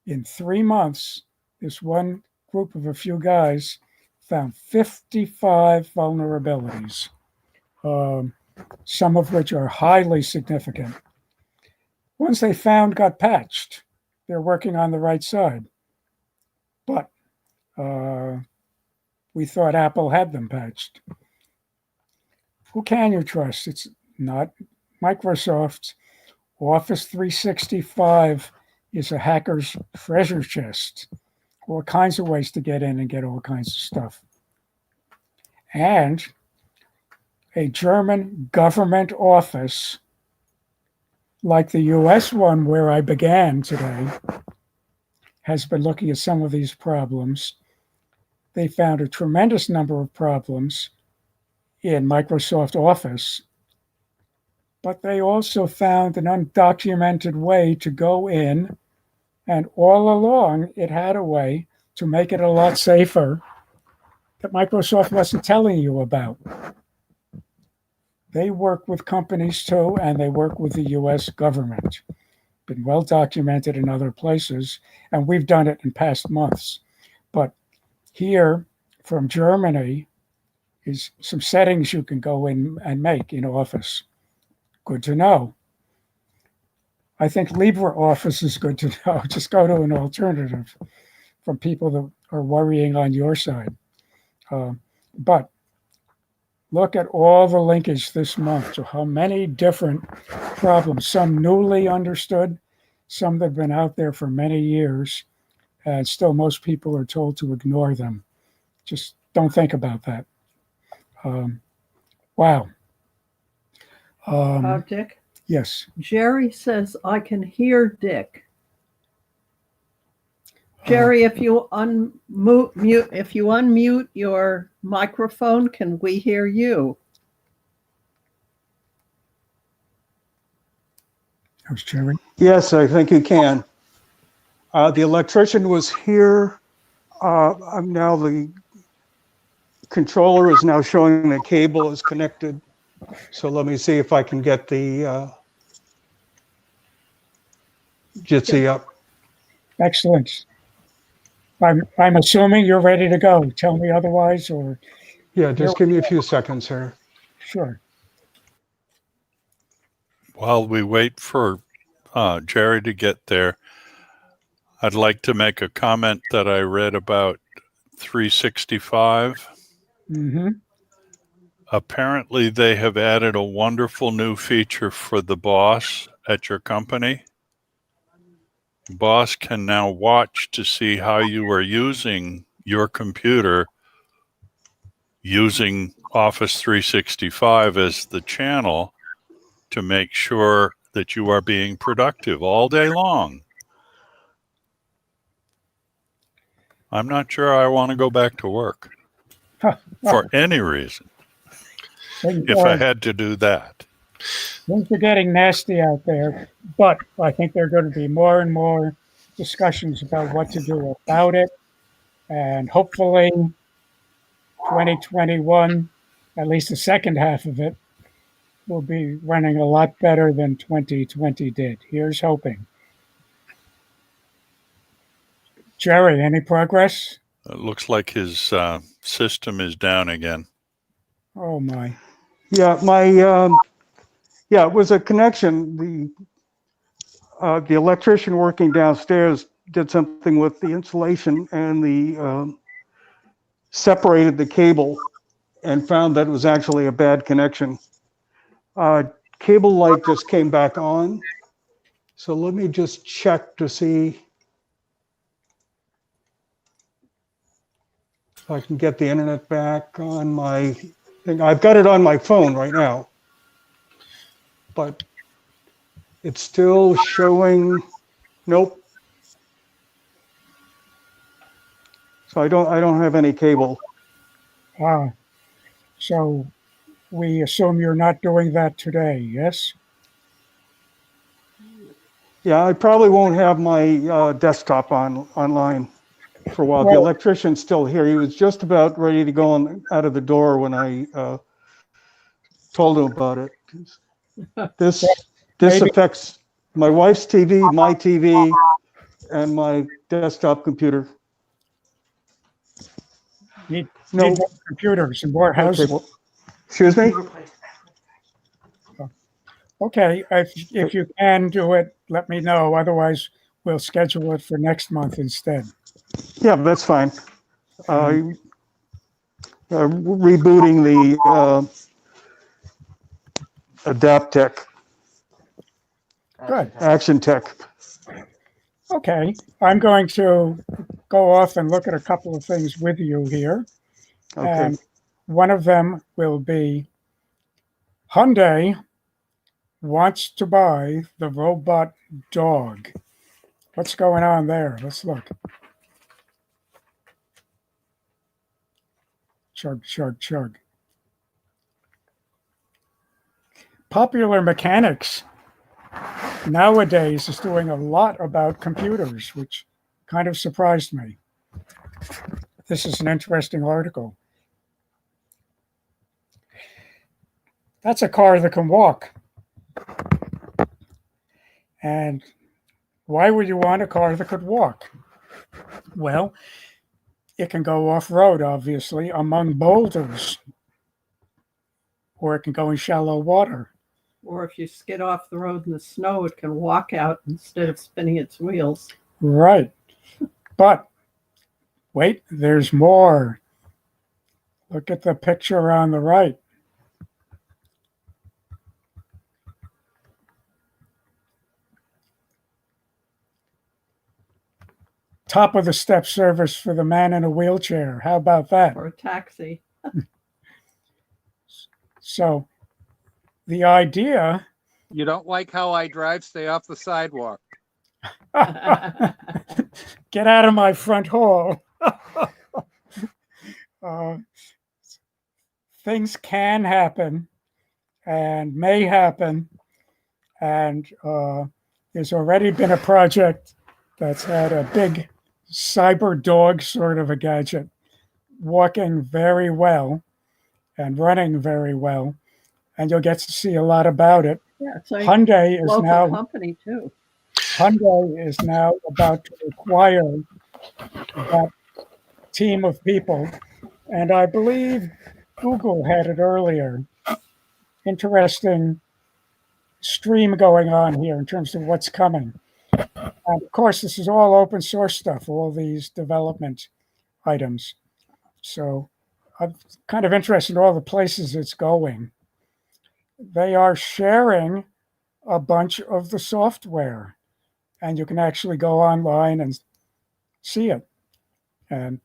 In 3 months, this one group of a few guys found 55 vulnerabilities, some of which are highly significant. Ones they found got patched. They're working on the right side. But we thought Apple had them patched. Who can you trust? It's not Microsoft. Office 365 is a hacker's treasure chest. All kinds of ways to get in and get all kinds of stuff. And a German government office, like the US one where I began today, has been looking at some of these problems. They found a tremendous number of problems in Microsoft Office, but they also found an undocumented way to go in And all along, it had a way to make it a lot safer that Microsoft wasn't telling you about. They work with companies too, and they work with the US government. Been well documented in other places, and we've done it in past months. But here from Germany is some settings you can go in and make in Office. Good to know. I think LibreOffice is good to know. Just go to an alternative from people that are worrying on your side. But look at all the linkage this month to how many different problems, some newly understood, some that have been out there for many years, and still most people are told to ignore them. Just don't think about that. Wow. Dick, Yes. Jerry says I can hear Dick. Jerry, if you unmute your microphone, can we hear you? How's Jerry? Yes, I think you can. The electrician was here. I'm now the controller is now showing the cable is connected. So let me see if I can get the Jitsi up. Excellent. I'm assuming you're ready to go. Tell me otherwise, or Yeah, just give me a few seconds here. sure. While we wait for Jerry to get there, I'd like to make a comment that I read about 365. Mm-hmm. Apparently, they have added a wonderful new feature for the boss at your company. Boss can now watch to see how you are using your computer using Office 365 as the channel to make sure that you are being productive all day long. I'm not sure I want to go back to work for any reason if I had to do that. Things are getting nasty out there, but I think there are going to be more and more discussions about what to do about it. And hopefully 2021, at least the second half of it, will be running a lot better than 2020 did. Here's hoping. Jerry, any progress? It looks like his system is down again. Oh my. Yeah, it was a connection. The electrician working downstairs did something with the insulation and the separated the cable and found that it was actually a bad connection. Cable light just came back on. So let me just check to see if I can get the internet back on my thing. I've got it on my phone right now, but it's still showing. Nope. So I don't have any cable. So we assume you're not doing that today, yes? Yeah, I probably won't have my desktop online for a while. The electrician's still here. He was just about ready to go out of the door when I told him about it. This affects my wife's TV, my TV, and my desktop computer. Need more computers and more houses. Okay. Excuse me? Okay, if you can do it, let me know. Otherwise, we'll schedule it for next month instead. Yeah, that's fine. Rebooting the Adaptec. Good. Action Tech. Okay, I'm going to go off and look at a couple of things with you here. Okay. And one of them will be Hyundai wants to buy the robot dog. What's going on there? Let's look. Chug, chug, chug. Popular Mechanics nowadays is doing a lot about computers, which kind of surprised me. This is an interesting article. That's a car that can walk. And why would you want a car that could walk? Well, it can go off-road, obviously, among boulders, or it can go in shallow water. Or if you skid off the road in the snow, it can walk out instead of spinning its wheels. Right. But wait, there's more. Look at the picture on the right. Top of the step service for the man in a wheelchair. How about that? Or a taxi. So the idea, You don't like how I drive? Stay off the sidewalk. get out of my front hall. Things can happen and may happen. And there's already been a project that's had a big cyber dog sort of a gadget walking very well and running very well. And you'll get to see a lot about it. Yeah, it's like Hyundai is local now company too. Hyundai is now about to acquire that team of people, and I believe Google had it earlier. Interesting stream going on here in terms of what's coming. And of course, this is all open source stuff, all these development items. So I'm kind of interested in all the places it's going. They are sharing a bunch of the software, and you can actually go online and see it. And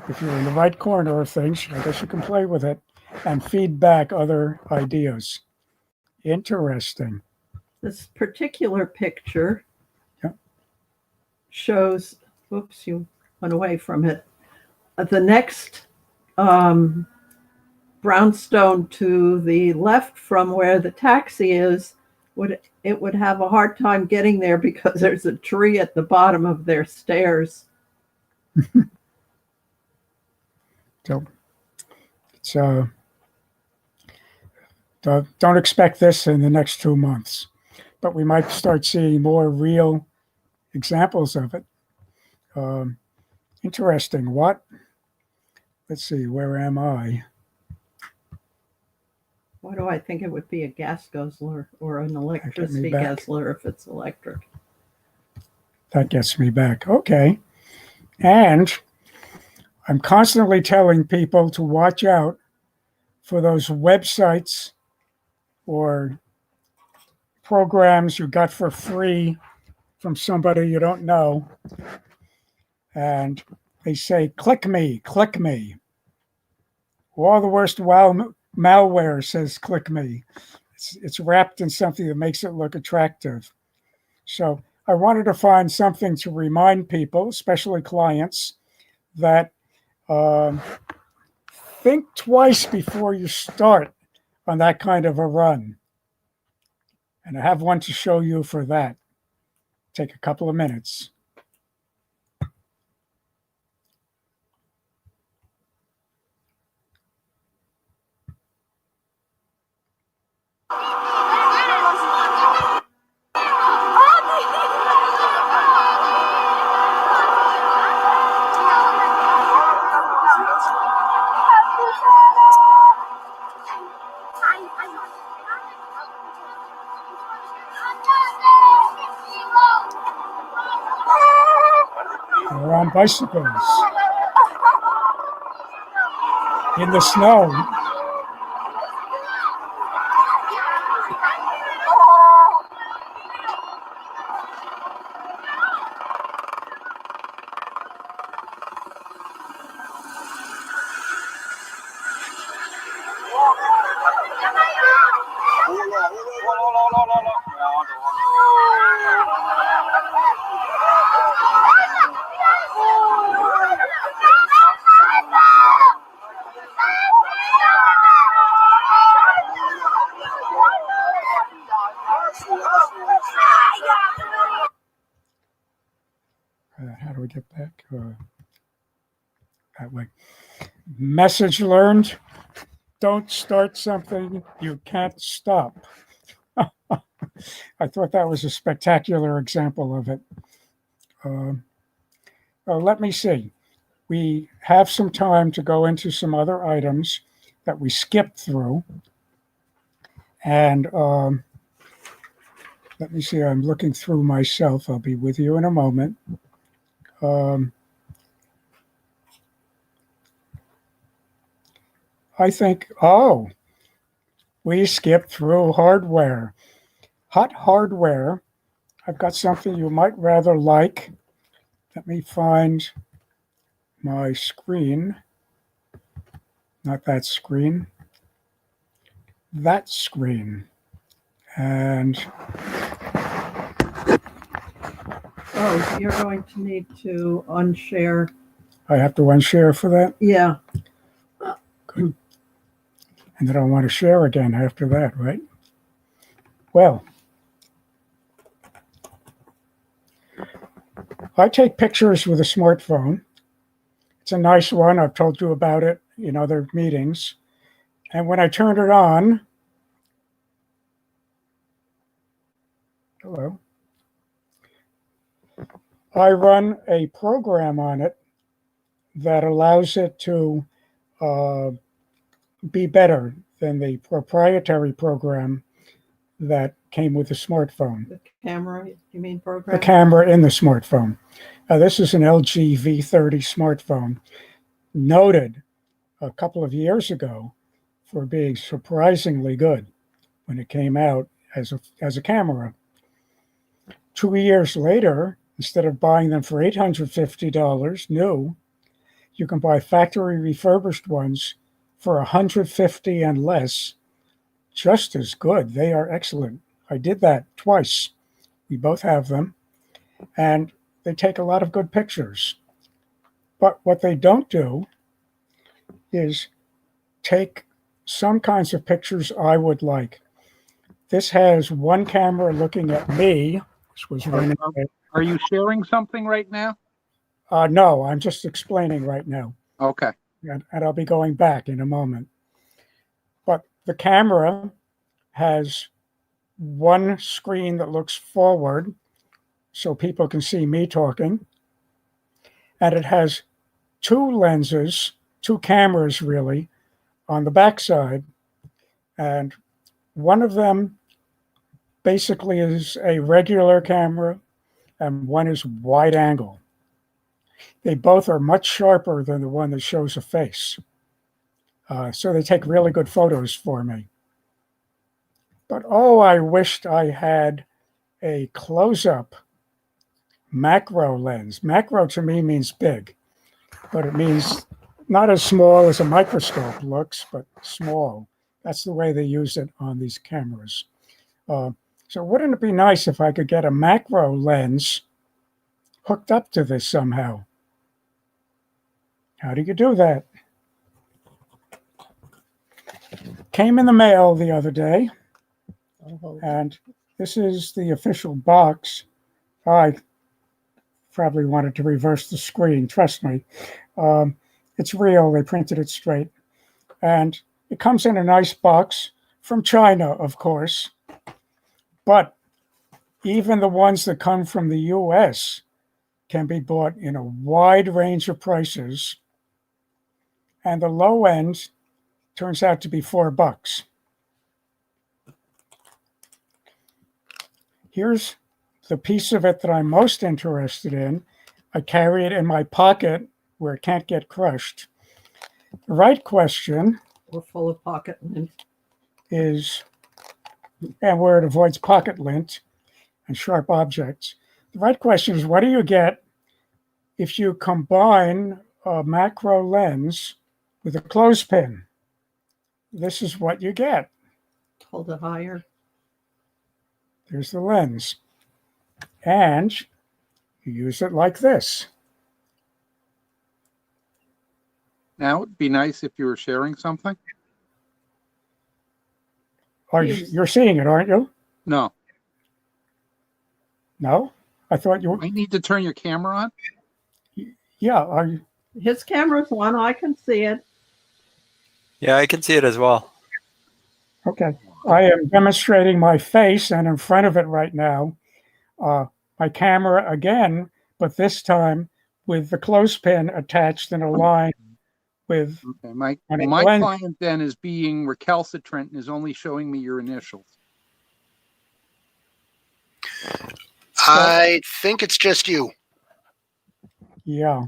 if you're in the right corner of things, I guess you can play with it and feed back other ideas. Interesting. This particular picture Yeah. shows, whoops, you went away from it. The next brownstone to the left from where the taxi is, would have a hard time getting there because there's a tree at the bottom of their stairs. So don't expect this in the next 2 months, but we might start seeing more real examples of it. Interesting. What? Let's see, where am I? Why do I think it would be a gas guzzler or an electricity back. guzzler if it's electric? That gets me back. Okay. And I'm constantly telling people to watch out for those websites or programs you got for free from somebody you don't know. And they say, click me, click me. All the worst malware says, click me. It's wrapped in something that makes it look attractive. So I wanted to find something to remind people, especially clients, that think twice before you start on that kind of a run. And I have one to show you for that. Take a couple of minutes. They're on bicycles in the snow. do we get back? That way. Message learned. Don't start something you can't stop. I thought that was a spectacular example of it. Let me see. We have some time to go into some other items that we skipped through. And let me see, I'm looking through myself. I'll be with you in a moment. I think, we skipped through hardware. Hot hardware. I've got something you might rather like. Let me find my screen. Not that screen. That screen. And Oh, you're going to need to unshare. I have to unshare for that. Yeah. Good. And then I want to share again after that, right? Well, I take pictures with a smartphone. It's a nice one. I've told you about it in other meetings. And when I turn it on, hello, I run a program on it that allows it to be better than the proprietary program that came with the smartphone. The camera, you mean The program? camera in the smartphone. This is an LG V30 smartphone, noted a couple of years ago for being surprisingly good when it came out as a camera. 2 years later, instead of buying them for $850 new, you can buy factory refurbished ones for $150 and less, just as good. They are excellent. I did that twice. We both have them, and they take a lot of good pictures. But what they don't do is take some kinds of pictures I would like. This has one camera looking at me. This was running. Are you sharing something right now? No, I'm just explaining right now. Okay. And I'll be going back in a moment. But the camera has one screen that looks forward so people can see me talking. And it has two lenses, two cameras really, on the backside. And one of them basically is a regular camera and one is wide angle. They both are much sharper than the one that shows a face. So they take really good photos for me. But I wished I had a close-up macro lens. Macro to me means big, but it means not as small as a microscope looks, but small. That's the way they use it on these cameras. So wouldn't it be nice if I could get a macro lens hooked up to this somehow? How do you do that? Came in the mail the other day, and this is the official box. I probably wanted to reverse the screen, trust me. It's real, they printed it straight. And it comes in a nice box from China, of course. But even the ones that come from the US can be bought in a wide range of prices. And the low end turns out to be $4. Here's the piece of it that I'm most interested in. I carry it in my pocket where it can't get crushed. The right question We're full of pocket lint. is, and where it avoids pocket lint and sharp objects. The right question is, what do you get if you combine a macro lens with a clothespin? This is what you get. Hold it higher. There's the lens. And you use it like this. Now, it'd be nice if you were sharing something. You're seeing it, aren't you? No. No? I thought you were. I need to turn your camera on. Yeah, are you? His camera's on. I can see it. Yeah, I can see it as well. Okay. I am demonstrating my face, and in front of it right now, my camera again, but this time with the clothespin attached and aligned with Okay, one of the my lens. client then is being recalcitrant and is only showing me your initials. I think it's just you. Yeah.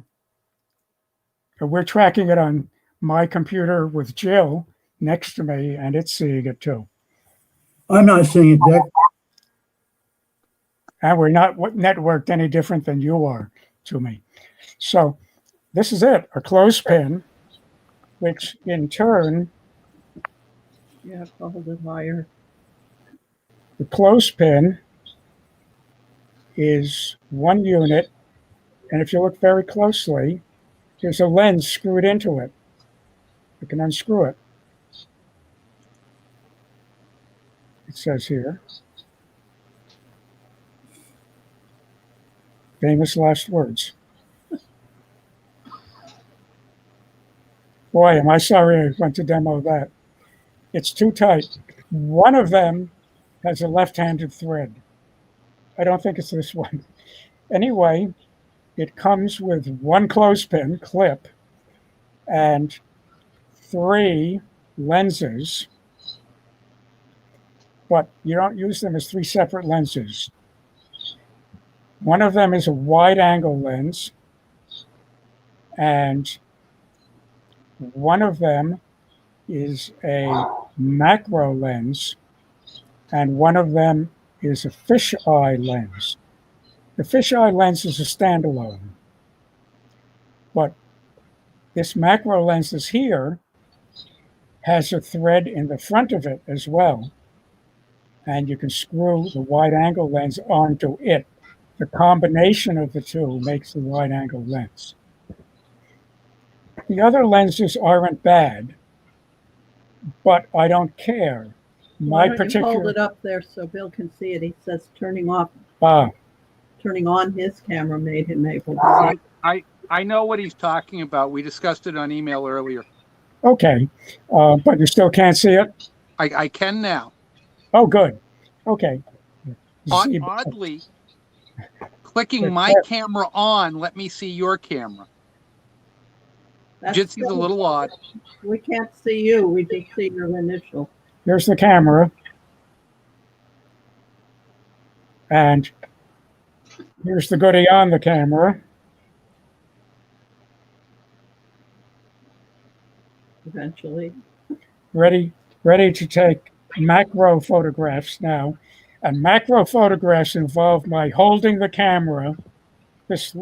And we're tracking it on my computer with Jill next to me, and it's seeing it too. I'm not seeing it, Dick. And we're not networked any different than you are to me. So this is it, a clothespin, which in turn, You have to hold it higher. the clothespin is one unit. And if you look very closely, there's a lens screwed into it. You can unscrew it. It says here, famous last words. Boy, am I sorry I went to demo that. It's too tight. One of them has a left-handed thread. I don't think it's this one. Anyway, it comes with one clothespin clip and 3 lenses, but you don't use them as 3 separate lenses. One of them is a wide-angle lens, and one of them is a macro lens, and one of them is a fisheye lens. The fisheye lens is a standalone, but this macro lens is here has a thread in the front of it as well, and you can screw the wide-angle lens onto it. The combination of the two makes the wide-angle lens. The other lenses aren't bad, but I don't care. Why My don't you hold particular it up there so Bill can see it? He says turning on his camera made him able to see. I know what he's talking about. We discussed it on email earlier. okay, but you still can't see it? I can now. Oh, good. Okay. Oddly, clicking my camera on, let me see your camera. Jitsy's a little odd. We can't see you. We just see your initial. Here's the camera. And here's the goodie on the camera. Eventually. Ready to take macro photographs now. And macro photographs involve my holding the camera, this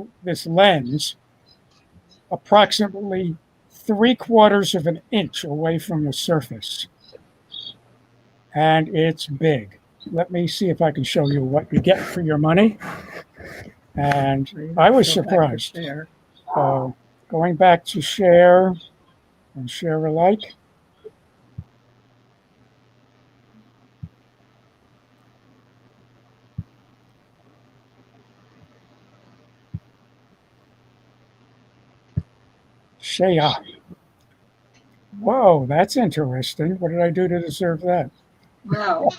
lens, approximately 3/4 of an inch away from the surface. And it's big. Let me see if I can show you what you get for your money. And I was surprised. Going back to share and share alike. Share. Whoa, that's interesting. What did I do to deserve that? No.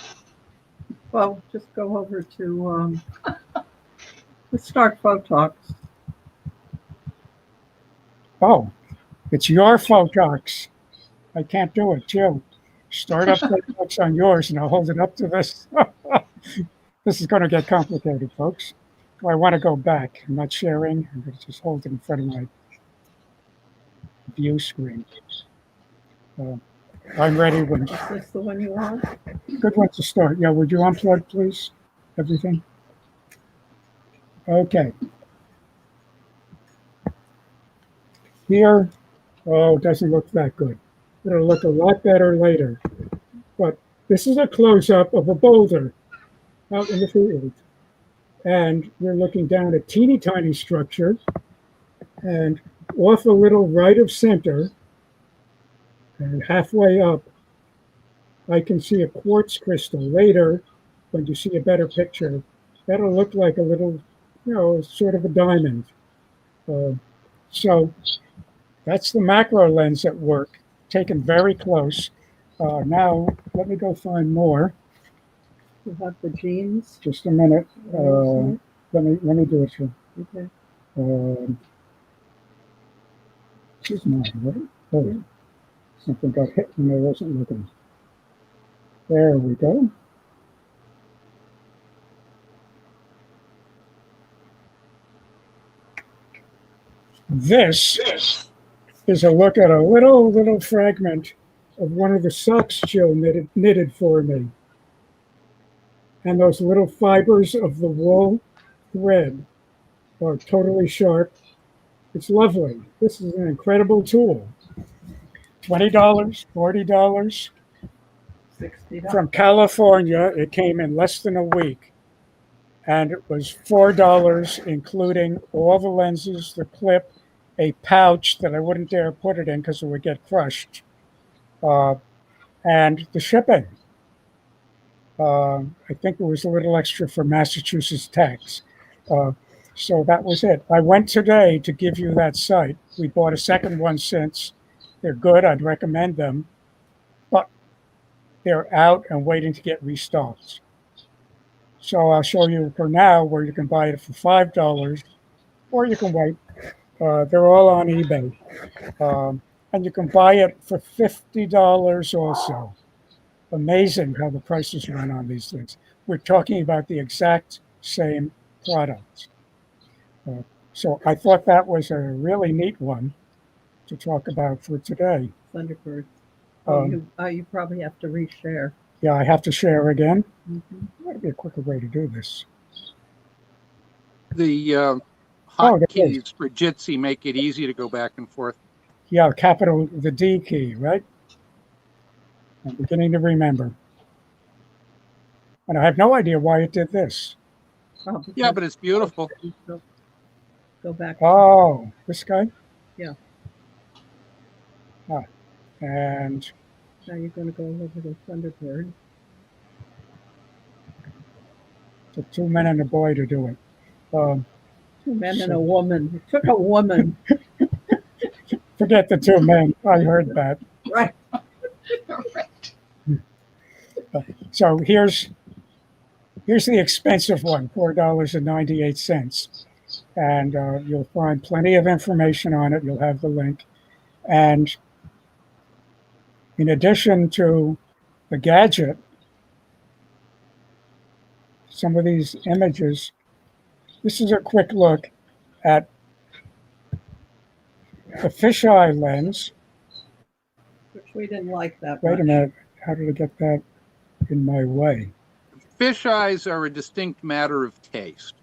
Well, just go over to let's start Photox. Oh, it's your Photox. I can't do it, Jill. Start up Photox on yours and I'll hold it up to this. This is going to get complicated, folks. Do I want to go back? I'm not sharing. I'm going to just hold it in front of my view screen. I'm ready when. Is this the one you want? Good one to start. Yeah, would you unplug, please? Everything? Okay. Here, oh, it doesn't look that good. It'll look a lot better later. But this is a close-up of a boulder out in the field. And we're looking down a teeny tiny structure, and off a little right of center, and halfway up, I can see a quartz crystal. Later, when you see a better picture, that'll look like a little, sort of a diamond. So that's the macro lens at work, taken very close. Now, let me go find more. You have the jeans. Just a minute. Let me do it here. Okay. She's not, right? Oh, something got hit when I wasn't looking. There we go. This is a look at a little fragment of one of the socks Jill knitted for me. And those little fibers of the wool thread are totally sharp. It's lovely. This is an incredible tool. $20, $40. $60. From California, it came in less than a week. And it was $4, including all the lenses, the clip, a pouch that I wouldn't dare put it in because it would get crushed, and the shipping. I think it was a little extra for Massachusetts tax. So that was it. I went today to give you that site. We bought a second one since. They're good. I'd recommend them. But they're out and waiting to get restocked. So I'll show you for now where you can buy it for $5, or you can wait. They're all on eBay. And you can buy it for $50 also. Amazing how the prices run on these things. We're talking about the exact same product. So I thought that was a really neat one to talk about for today. Thunderbird. You probably have to reshare. Yeah, I have to share again. Mm-hmm. There might be a quicker way to do this. The hotkeys for Jitsi make it easy to go back and forth. Yeah, the D key, right? I'm beginning to remember. And I have no idea why it did this. Oh, yeah, but it's beautiful. Go back. Oh, this guy? Yeah. And now you're going to go over to Thunderbird. Took 2 men and a boy to do it. 2 men and a woman. It took a woman. Forget the 2 men. I heard that. Right. So here's the expensive one, $4.98. And you'll find plenty of information on it. You'll have the link. And in addition to the gadget, some of these images, this is a quick look at the fisheye lens. Which we didn't like that Wait much. a minute. How did I get that in my way? Fisheyes are a distinct matter of taste.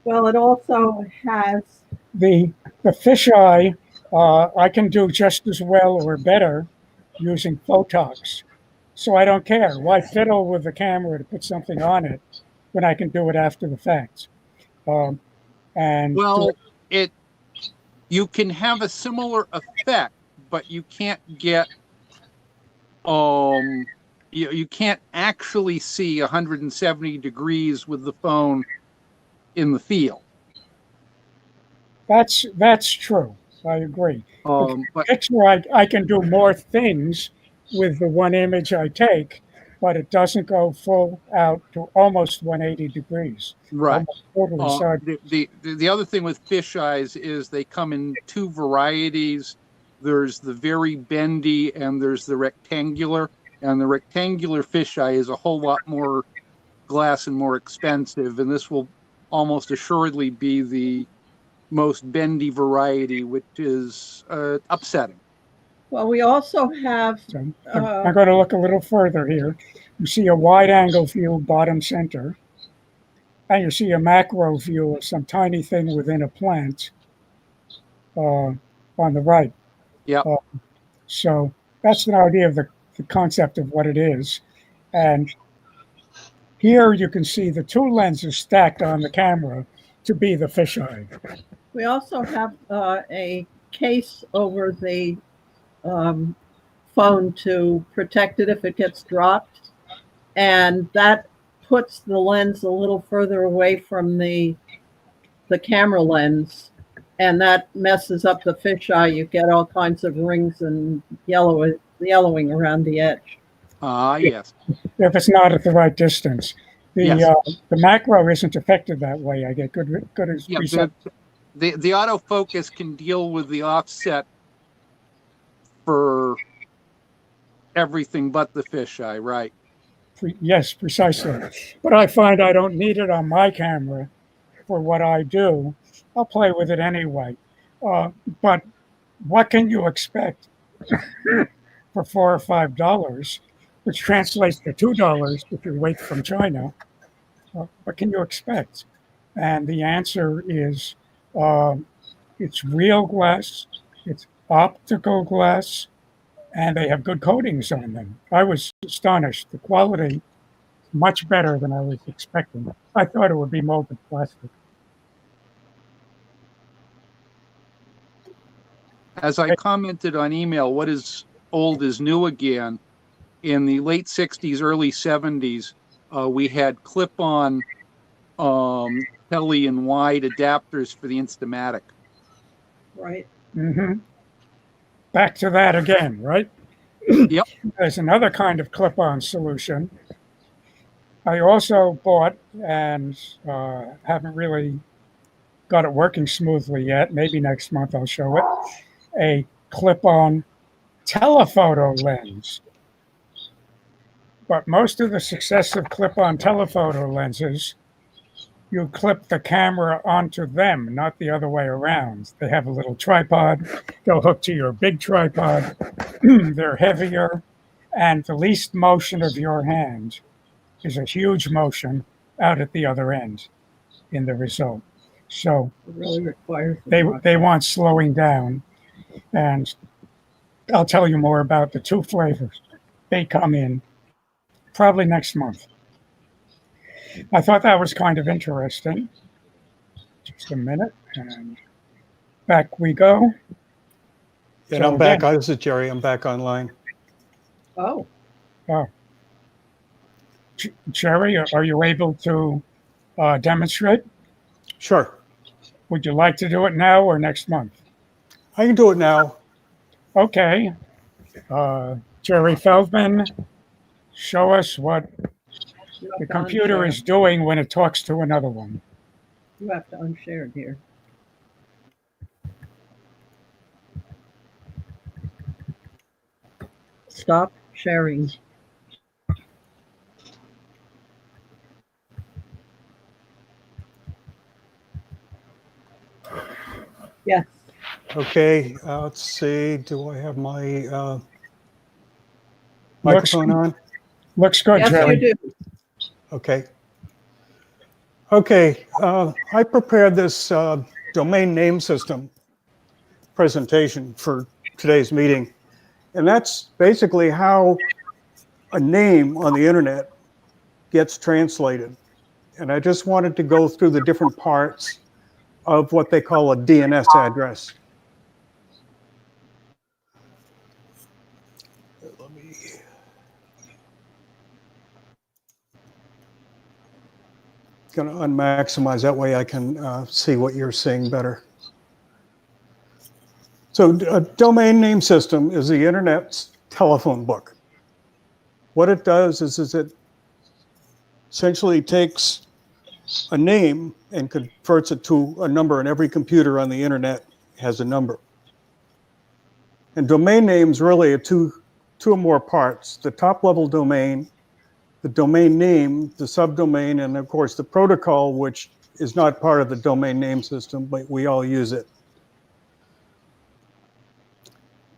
Well, it also has the fisheye. I can do just as well or better using Photox. So I don't care. Why fiddle with the camera to put something on it when I can do it after the fact? You can have a similar effect, but you can't get you can't actually see 170 degrees with the phone in the field. That's true. I agree. But picture, I can do more things with the one image I take, but it doesn't go full out to almost 180 degrees. Right. Totally the other thing with fisheyes is they come in 2 varieties. There's the very bendy and there's the rectangular. And the rectangular fisheye is a whole lot more glass and more expensive. And this will almost assuredly be the most bendy variety, which is upsetting. Well, we also have. I'm going to look a little further here. You see a wide angle view bottom center, and you see a macro view of some tiny thing within a plant on the right. Yeah. So that's an idea of the concept of what it is. And here you can see the 2 lenses stacked on the camera to be the fisheye. We also have a case over the phone to protect it if it gets dropped. And that puts the lens a little further away from the camera lens and that messes up the fisheye. You get all kinds of rings and yellowing around the edge. Yes. If it's not at the right distance. Yes. The macro isn't affected that way. I get good Yeah, preset. the autofocus can deal with the offset for everything but the fisheye, right? Yes, precisely. But I find I don't need it on my camera for what I do. I'll play with it anyway. But what can you expect for $4 or $5, which translates to $2 if you wait from China? What can you expect? And the answer is it's real glass, it's optical glass, and they have good coatings on them. I was astonished. The quality much better than I was expecting. I thought it would be molded plastic. As I commented on email, what is old is new again. In the late 60s, early 70s, we had clip-on tele and wide adapters for the Instamatic. Right. Mm-hmm. Back to that again, right? Yep. There's another kind of clip-on solution. I also bought and haven't really got it working smoothly yet. Maybe next month I'll show it. A clip-on telephoto lens. But most of the successive clip-on telephoto lenses, you clip the camera onto them, not the other way around. They have a little tripod. They'll hook to your big tripod. They're heavier, and the least motion of your hand is a huge motion out at the other end in the result. So It really requires they want slowing down. And I'll tell you more about the two flavors. They come in probably next month. I thought that was kind of interesting. Just a minute, and back we go. And So I'm back. again- This is Jerry. I'm back online. Oh, Jerry, are you able to demonstrate? Sure. Would you like to do it now or next month? I can do it now. Okay. Jerry Feldman, show us what you have the to computer unshare. is doing when it talks to another one. You have to unshare here. Stop sharing. Yes. Okay. Let's see. Do I have my microphone on? Looks good, Yes, Jerry. you do. Okay. Okay. I prepared this domain name system presentation for today's meeting. And that's basically how a name on the internet gets translated. And I just wanted to go through the different parts of what they call a DNS address. Let me. Going to unmaximize, that way I can see what you're seeing better. So a domain name system is the internet's telephone book. What it does is it essentially takes a name and converts it to a number, and every computer on the internet has a number. And domain names really are two or more parts: the top level domain, the domain name, the subdomain, and of course the protocol, which is not part of the domain name system, but we all use it.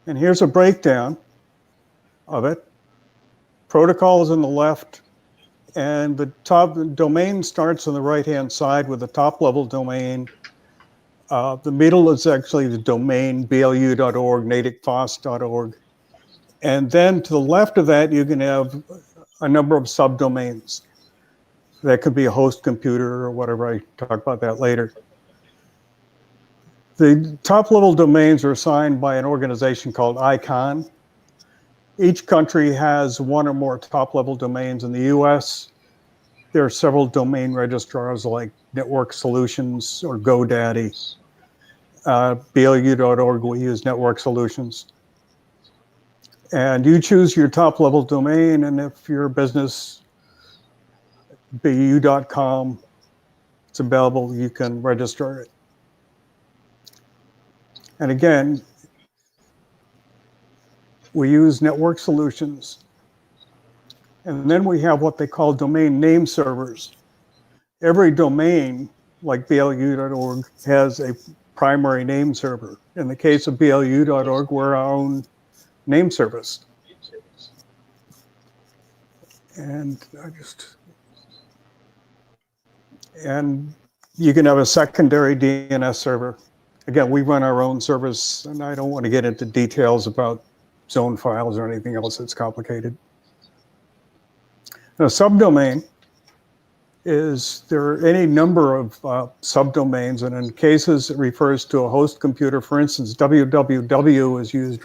And here's a breakdown of it. Protocol is on the left, and the top domain starts on the right-hand side with the top-level domain. The middle is actually the domain, blu.org, NatickFOSS.org. And then to the left of that, you can have a number of subdomains. That could be a host computer or whatever. I talk about that later. The top-level domains are assigned by an organization called ICON. Each country has one or more top-level domains. In the US, there are several domain registrars like Network Solutions or GoDaddy. BLU.org, we use Network Solutions. And you choose your top level domain, and if your business, BU.com, it's available, you can register it. And again, we use Network Solutions. And then we have what they call domain name servers. Every domain, like BLU.org, has a primary name server. In the case of BLU.org, we're our own name service. And you can have a secondary DNS server. Again, we run our own service, and I don't want to get into details about zone files or anything else that's complicated. A subdomain is there are any number of subdomains, and in cases it refers to a host computer. For instance, www is used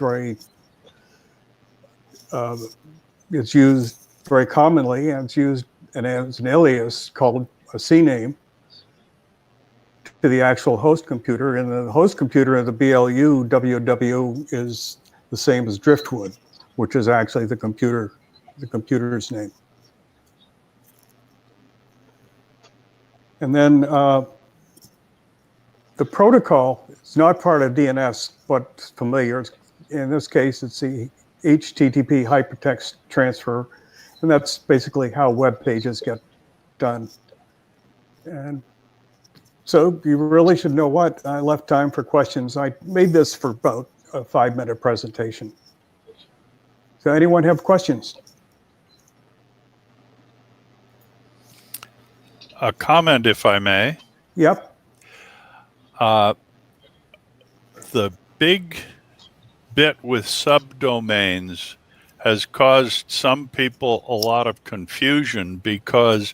it's used very commonly, and it's used as an alias called a CNAME to the actual host computer. And the host computer of the BLU, www, is the same as Driftwood, which is actually the computer's name. And then the protocol is not part of DNS, but familiar. In this case, it's the HTTP hypertext transfer, and that's basically how web pages get done. And so you really should know what. I left time for questions. I made this for about a 5-minute presentation. So anyone have questions? A comment, if I may. Yep. The big bit with subdomains has caused some people a lot of confusion because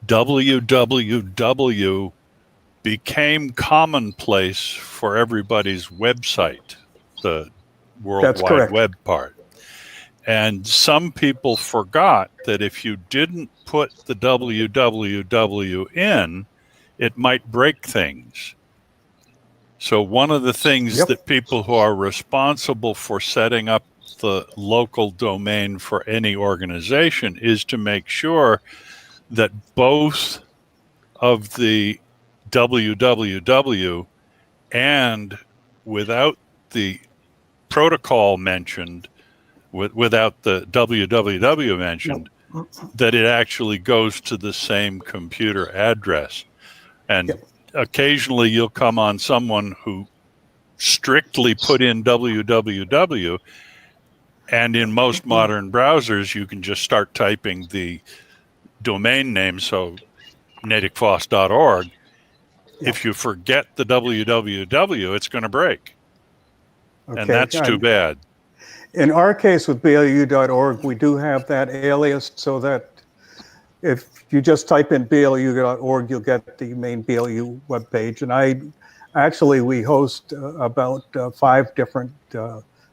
www became commonplace for everybody's website, the World Wide Web part. And some people forgot that if you didn't put the www in, it might break things. So one of the things that people who are responsible for setting up the local domain for any organization is to make sure that both of the www and without the protocol mentioned, without the www mentioned, that it actually goes to the same computer address. And occasionally you'll come on someone who strictly put in www, and in most modern browsers you can just start typing the domain name, so NatickFOSS.org. If you forget the www, it's going to break. And that's too bad. In our case with BLU.org, we do have that alias so that if you just type in BLU.org, you'll get the main BLU webpage. And we host about 5 different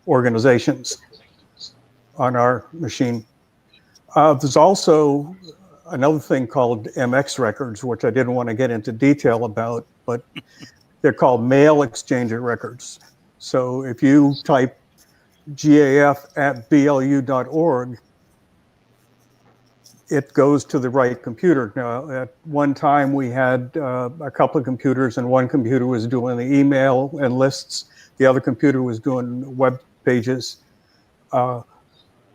organizations on our machine. There's also another thing called MX records, which I didn't want to get into detail about, but they're called mail exchanger records. So if you type gaf@blu.org, it goes to the right computer. Now, at one time we had a couple of computers, and one computer was doing the email and lists. The other computer was doing web pages.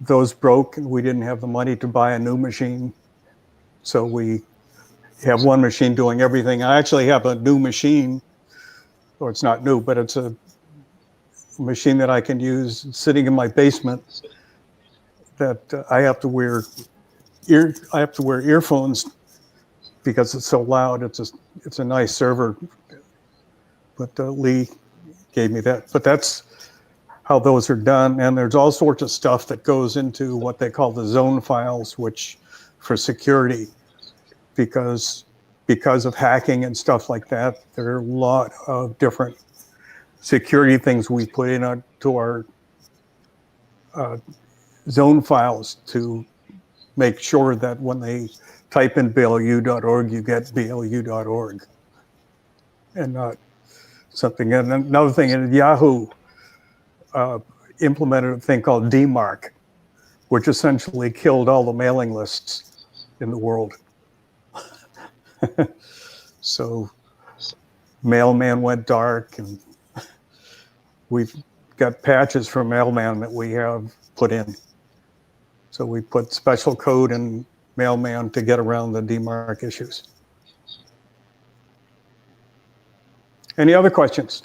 Those broke, and we didn't have the money to buy a new machine. So we have one machine doing everything. I actually have a new machine, or it's not new, but it's a machine that I can use sitting in my basement that I have to wear earphones because it's so loud. It's a nice server, but Lee gave me that. But that's how those are done. And there's all sorts of stuff that goes into what they call the zone files, which for security, because of hacking and stuff like that, there are a lot of different security things we put into our zone files to make sure that when they type in BLU.org, you get BLU.org and not. something. And another thing, Yahoo implemented a thing called DMARC, which essentially killed all the mailing lists in the world. So Mailman went dark, and we've got patches for Mailman that we have put in. So we put special code in Mailman to get around the DMARC issues. Any other questions?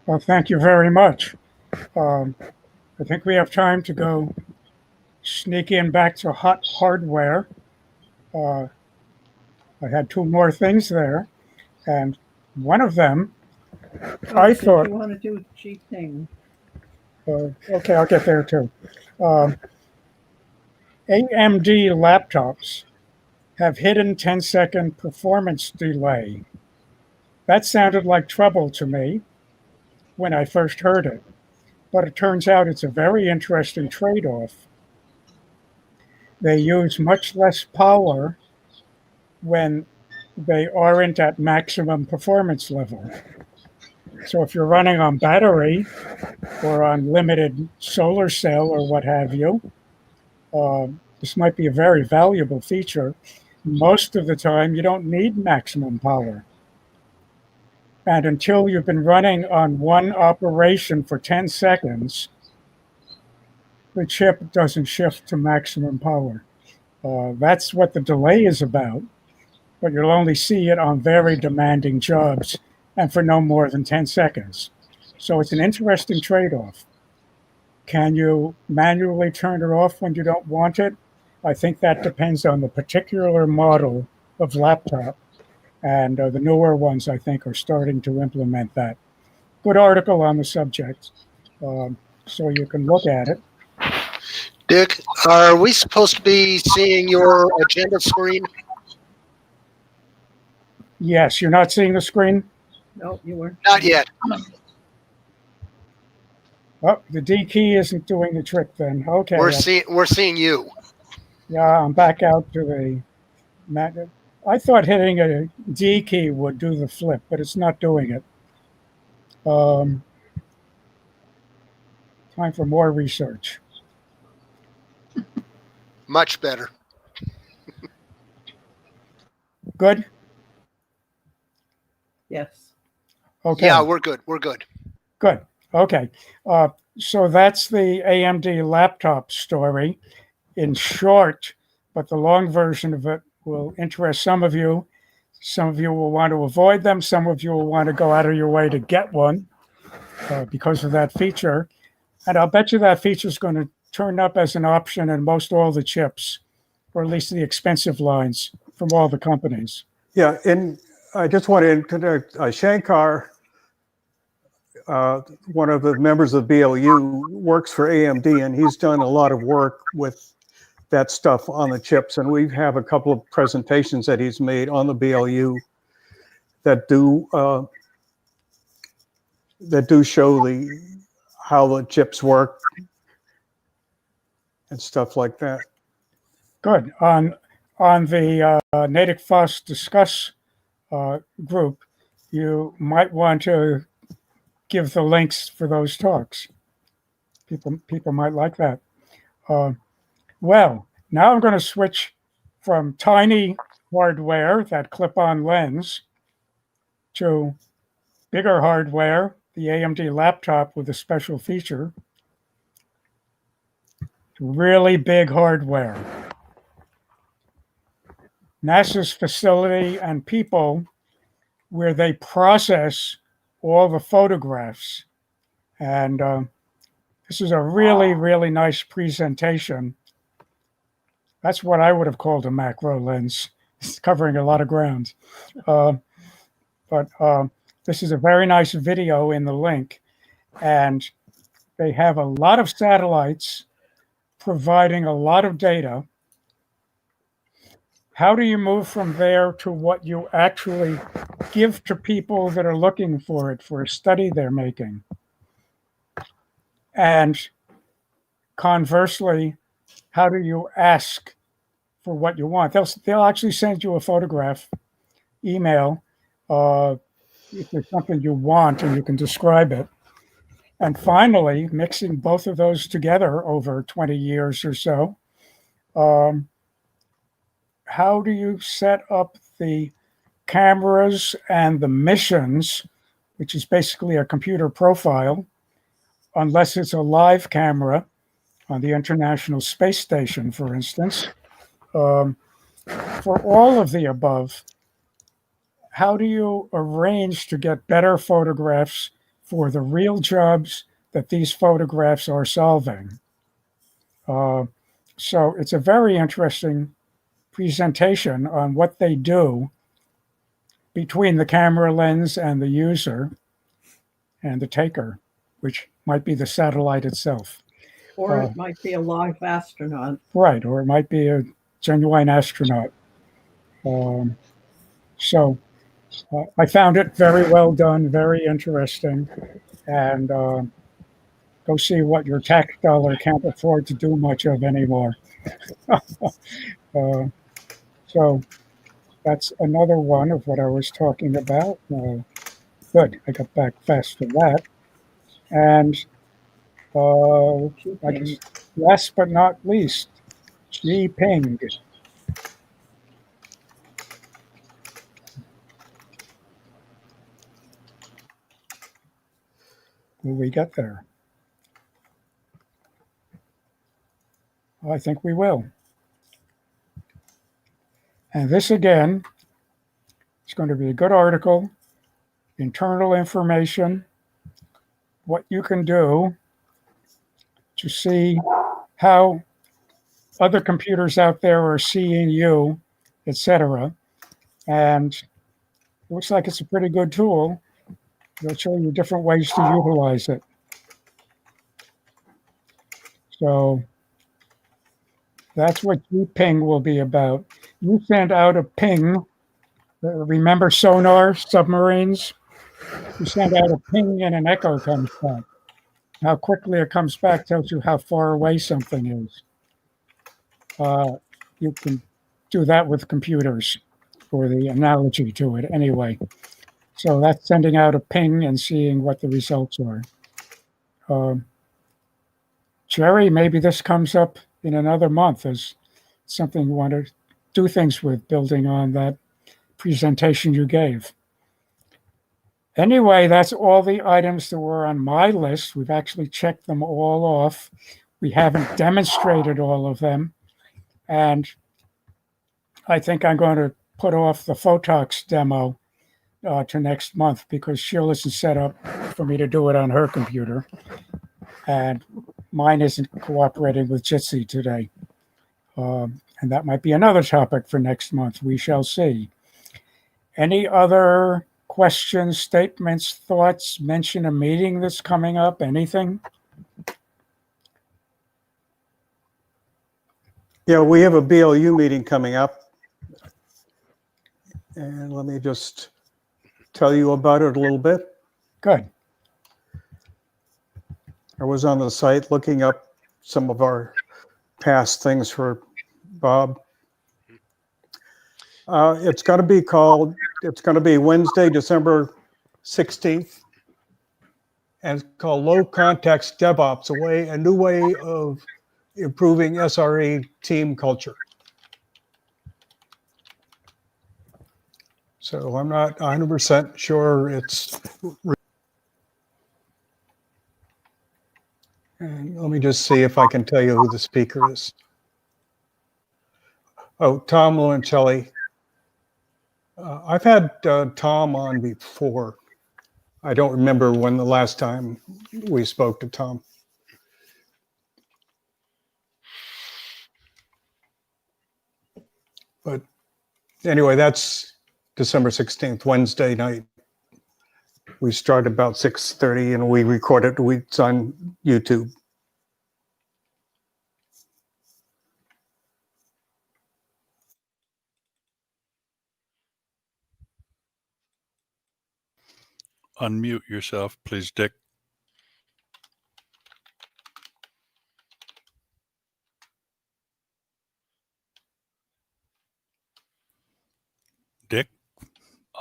Well, thank you very much. I think we have time to go sneak in back to hot hardware. I had two more things there, and one of them, I did thought, you want to do cheap thing? okay, I'll get there too. AMD laptops have hidden 10-second performance delay. That sounded like trouble to me when I first heard it, but it turns out it's a very interesting trade-off. They use much less power when they aren't at maximum performance level. So if you're running on battery or on limited solar cell or what have you, this might be a very valuable feature. Most of the time, you don't need maximum power. And until you've been running on one operation for 10 seconds, the chip doesn't shift to maximum power. That's what the delay is about, but you'll only see it on very demanding jobs and for no more than 10 seconds. So it's an interesting trade-off. Can you manually turn it off when you don't want it? I think that depends on the particular model of laptop. And the newer ones, I think, are starting to implement that. Good article on the subject, so you can look at it. Dick, are we supposed to be seeing your agenda screen? Yes, you're not seeing the screen? No, you weren't. Not yet. Oh, the D key isn't doing the trick then. Okay. We're seeing you. Yeah, I'm back out to the. I thought hitting a D key would do the flip, but it's not doing it. Time for more research. Much better. Good? Yes. Okay. Yeah, we're good. We're good. Good. Okay. So that's the AMD laptop story in short, but the long version of it will interest some of you. Some of you will want to avoid them. Some of you will want to go out of your way to get one because of that feature. And I'll bet you that feature is going to turn up as an option in most all the chips, or at least the expensive lines from all the companies. Yeah, and I just want to introduce Shankar, one of the members of BLU, works for AMD, and he's done a lot of work with that stuff on the chips. And we have a couple of presentations that he's made on the BLU that do show how the chips work and stuff like that. Good. On the NatickFOSS Discuss group, you might want to give the links for those talks. People might like that. Well, now I'm going to switch from tiny hardware, that clip-on lens, to bigger hardware, the AMD laptop with a special feature. Really big hardware. NASA's facility and people where they process all the photographs. And this is a really, really nice presentation. That's what I would have called a macro lens. It's covering a lot of ground. But this is a very nice video in the link. And they have a lot of satellites providing a lot of data. How do you move from there to what you actually give to people that are looking for it, for a study they're making? And conversely, how do you ask for what you want. They'll actually send you a photograph, email, if there's something you want and you can describe it. And finally, mixing both of those together over 20 years or so, how do you set up the cameras and the missions, which is basically a computer profile, unless it's a live camera on the International Space Station, for instance? For all of the above, how do you arrange to get better photographs for the real jobs that these photographs are solving? So it's a very interesting presentation on what they do between the camera lens and the user and the taker, which might be the satellite itself. Or it might be a live astronaut. Right, or it might be a genuine astronaut. So I found it very well done, very interesting, and go see what your tax dollar can't afford to do much of anymore. So that's another one of what I was talking about. Good, I got back fast to that. And I guess last but not least, Xi Ping. Will we get there? I think we will. And this again is going to be a good article, internal information, what you can do to see how other computers out there are seeing you, etc. And it looks like it's a pretty good tool. They'll show you different ways to utilize it. So that's what ping will be about. You send out a ping. Remember sonar, submarines? You send out a ping and an echo comes back. How quickly it comes back tells you how far away something is. You can do that with computers, for the analogy to it anyway. So that's sending out a ping and seeing what the results are. Jerry, maybe this comes up in another month as something you want to do things with, building on that presentation you gave. Anyway, that's all the items that were on my list. We've actually checked them all off. We haven't demonstrated all of them. And I think I'm going to put off the Photox demo to next month because Sheila isn't set up for me to do it on her computer. And mine isn't cooperating with Jitsi today. And that might be another topic for next month. We shall see. Any other questions, statements, thoughts? Mention a meeting that's coming up, anything? Yeah, we have a BLU meeting coming up. And let me just tell you about it a little bit. Good. I was on the site looking up some of our past things for Bob. It's going to be Wednesday, December 16th. And it's called Low Context DevOps, a new way of improving SRE team culture. So I'm not 100% sure it's. And let me just see if I can tell you who the speaker is. Oh, Tom Luancelli. I've had Tom on before. I don't remember when the last time we spoke to Tom. But anyway, that's December 16th, Wednesday night. We start about 6:30 and we record it. It's on YouTube. Unmute yourself, please, Dick.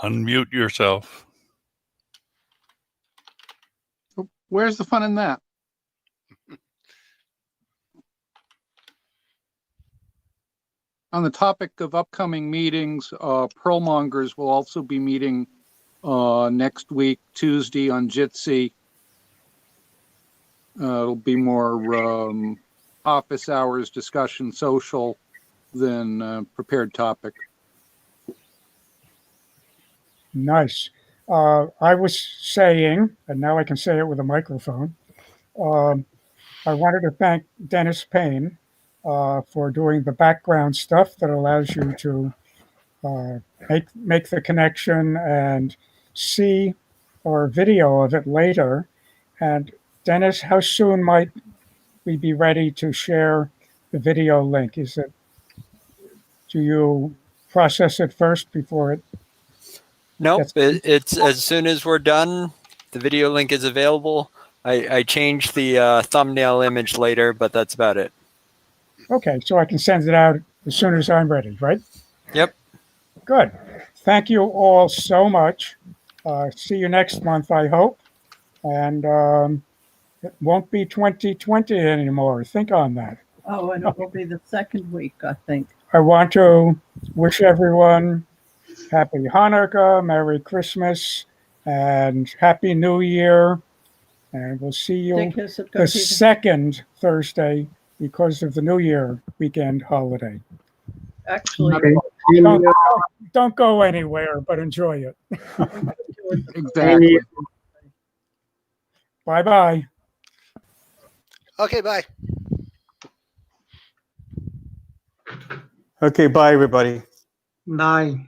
Unmute yourself. Where's the fun in that? On the topic of upcoming meetings, Pearlmongers will also be meeting next week, Tuesday on Jitsi. It'll be more office hours, discussion, social than prepared topic. Nice. I was saying, and now I can say it with a microphone, I wanted to thank Dennis Payne for doing the background stuff that allows you to make the connection and see our video of it later. And Dennis, how soon might we be ready to share the video link? Do you process it first before it? Nope, it's as soon as we're done, the video link is available. I changed the thumbnail image later, but that's about it. Okay, so I can send it out as soon as I'm ready, right? Yep. Good. Thank you all so much. See you next month, I hope. And it won't be 2020 anymore. Think on that. Oh, and it will be the second week, I think. I want to wish everyone Happy Hanukkah, Merry Christmas, and Happy New Year. And we'll see you Dick, is it the going to be second Thursday because of the New Year weekend holiday. actually? Don't go anywhere, but enjoy it. Exactly. Bye-bye. Okay, bye. Okay, bye, everybody. Bye.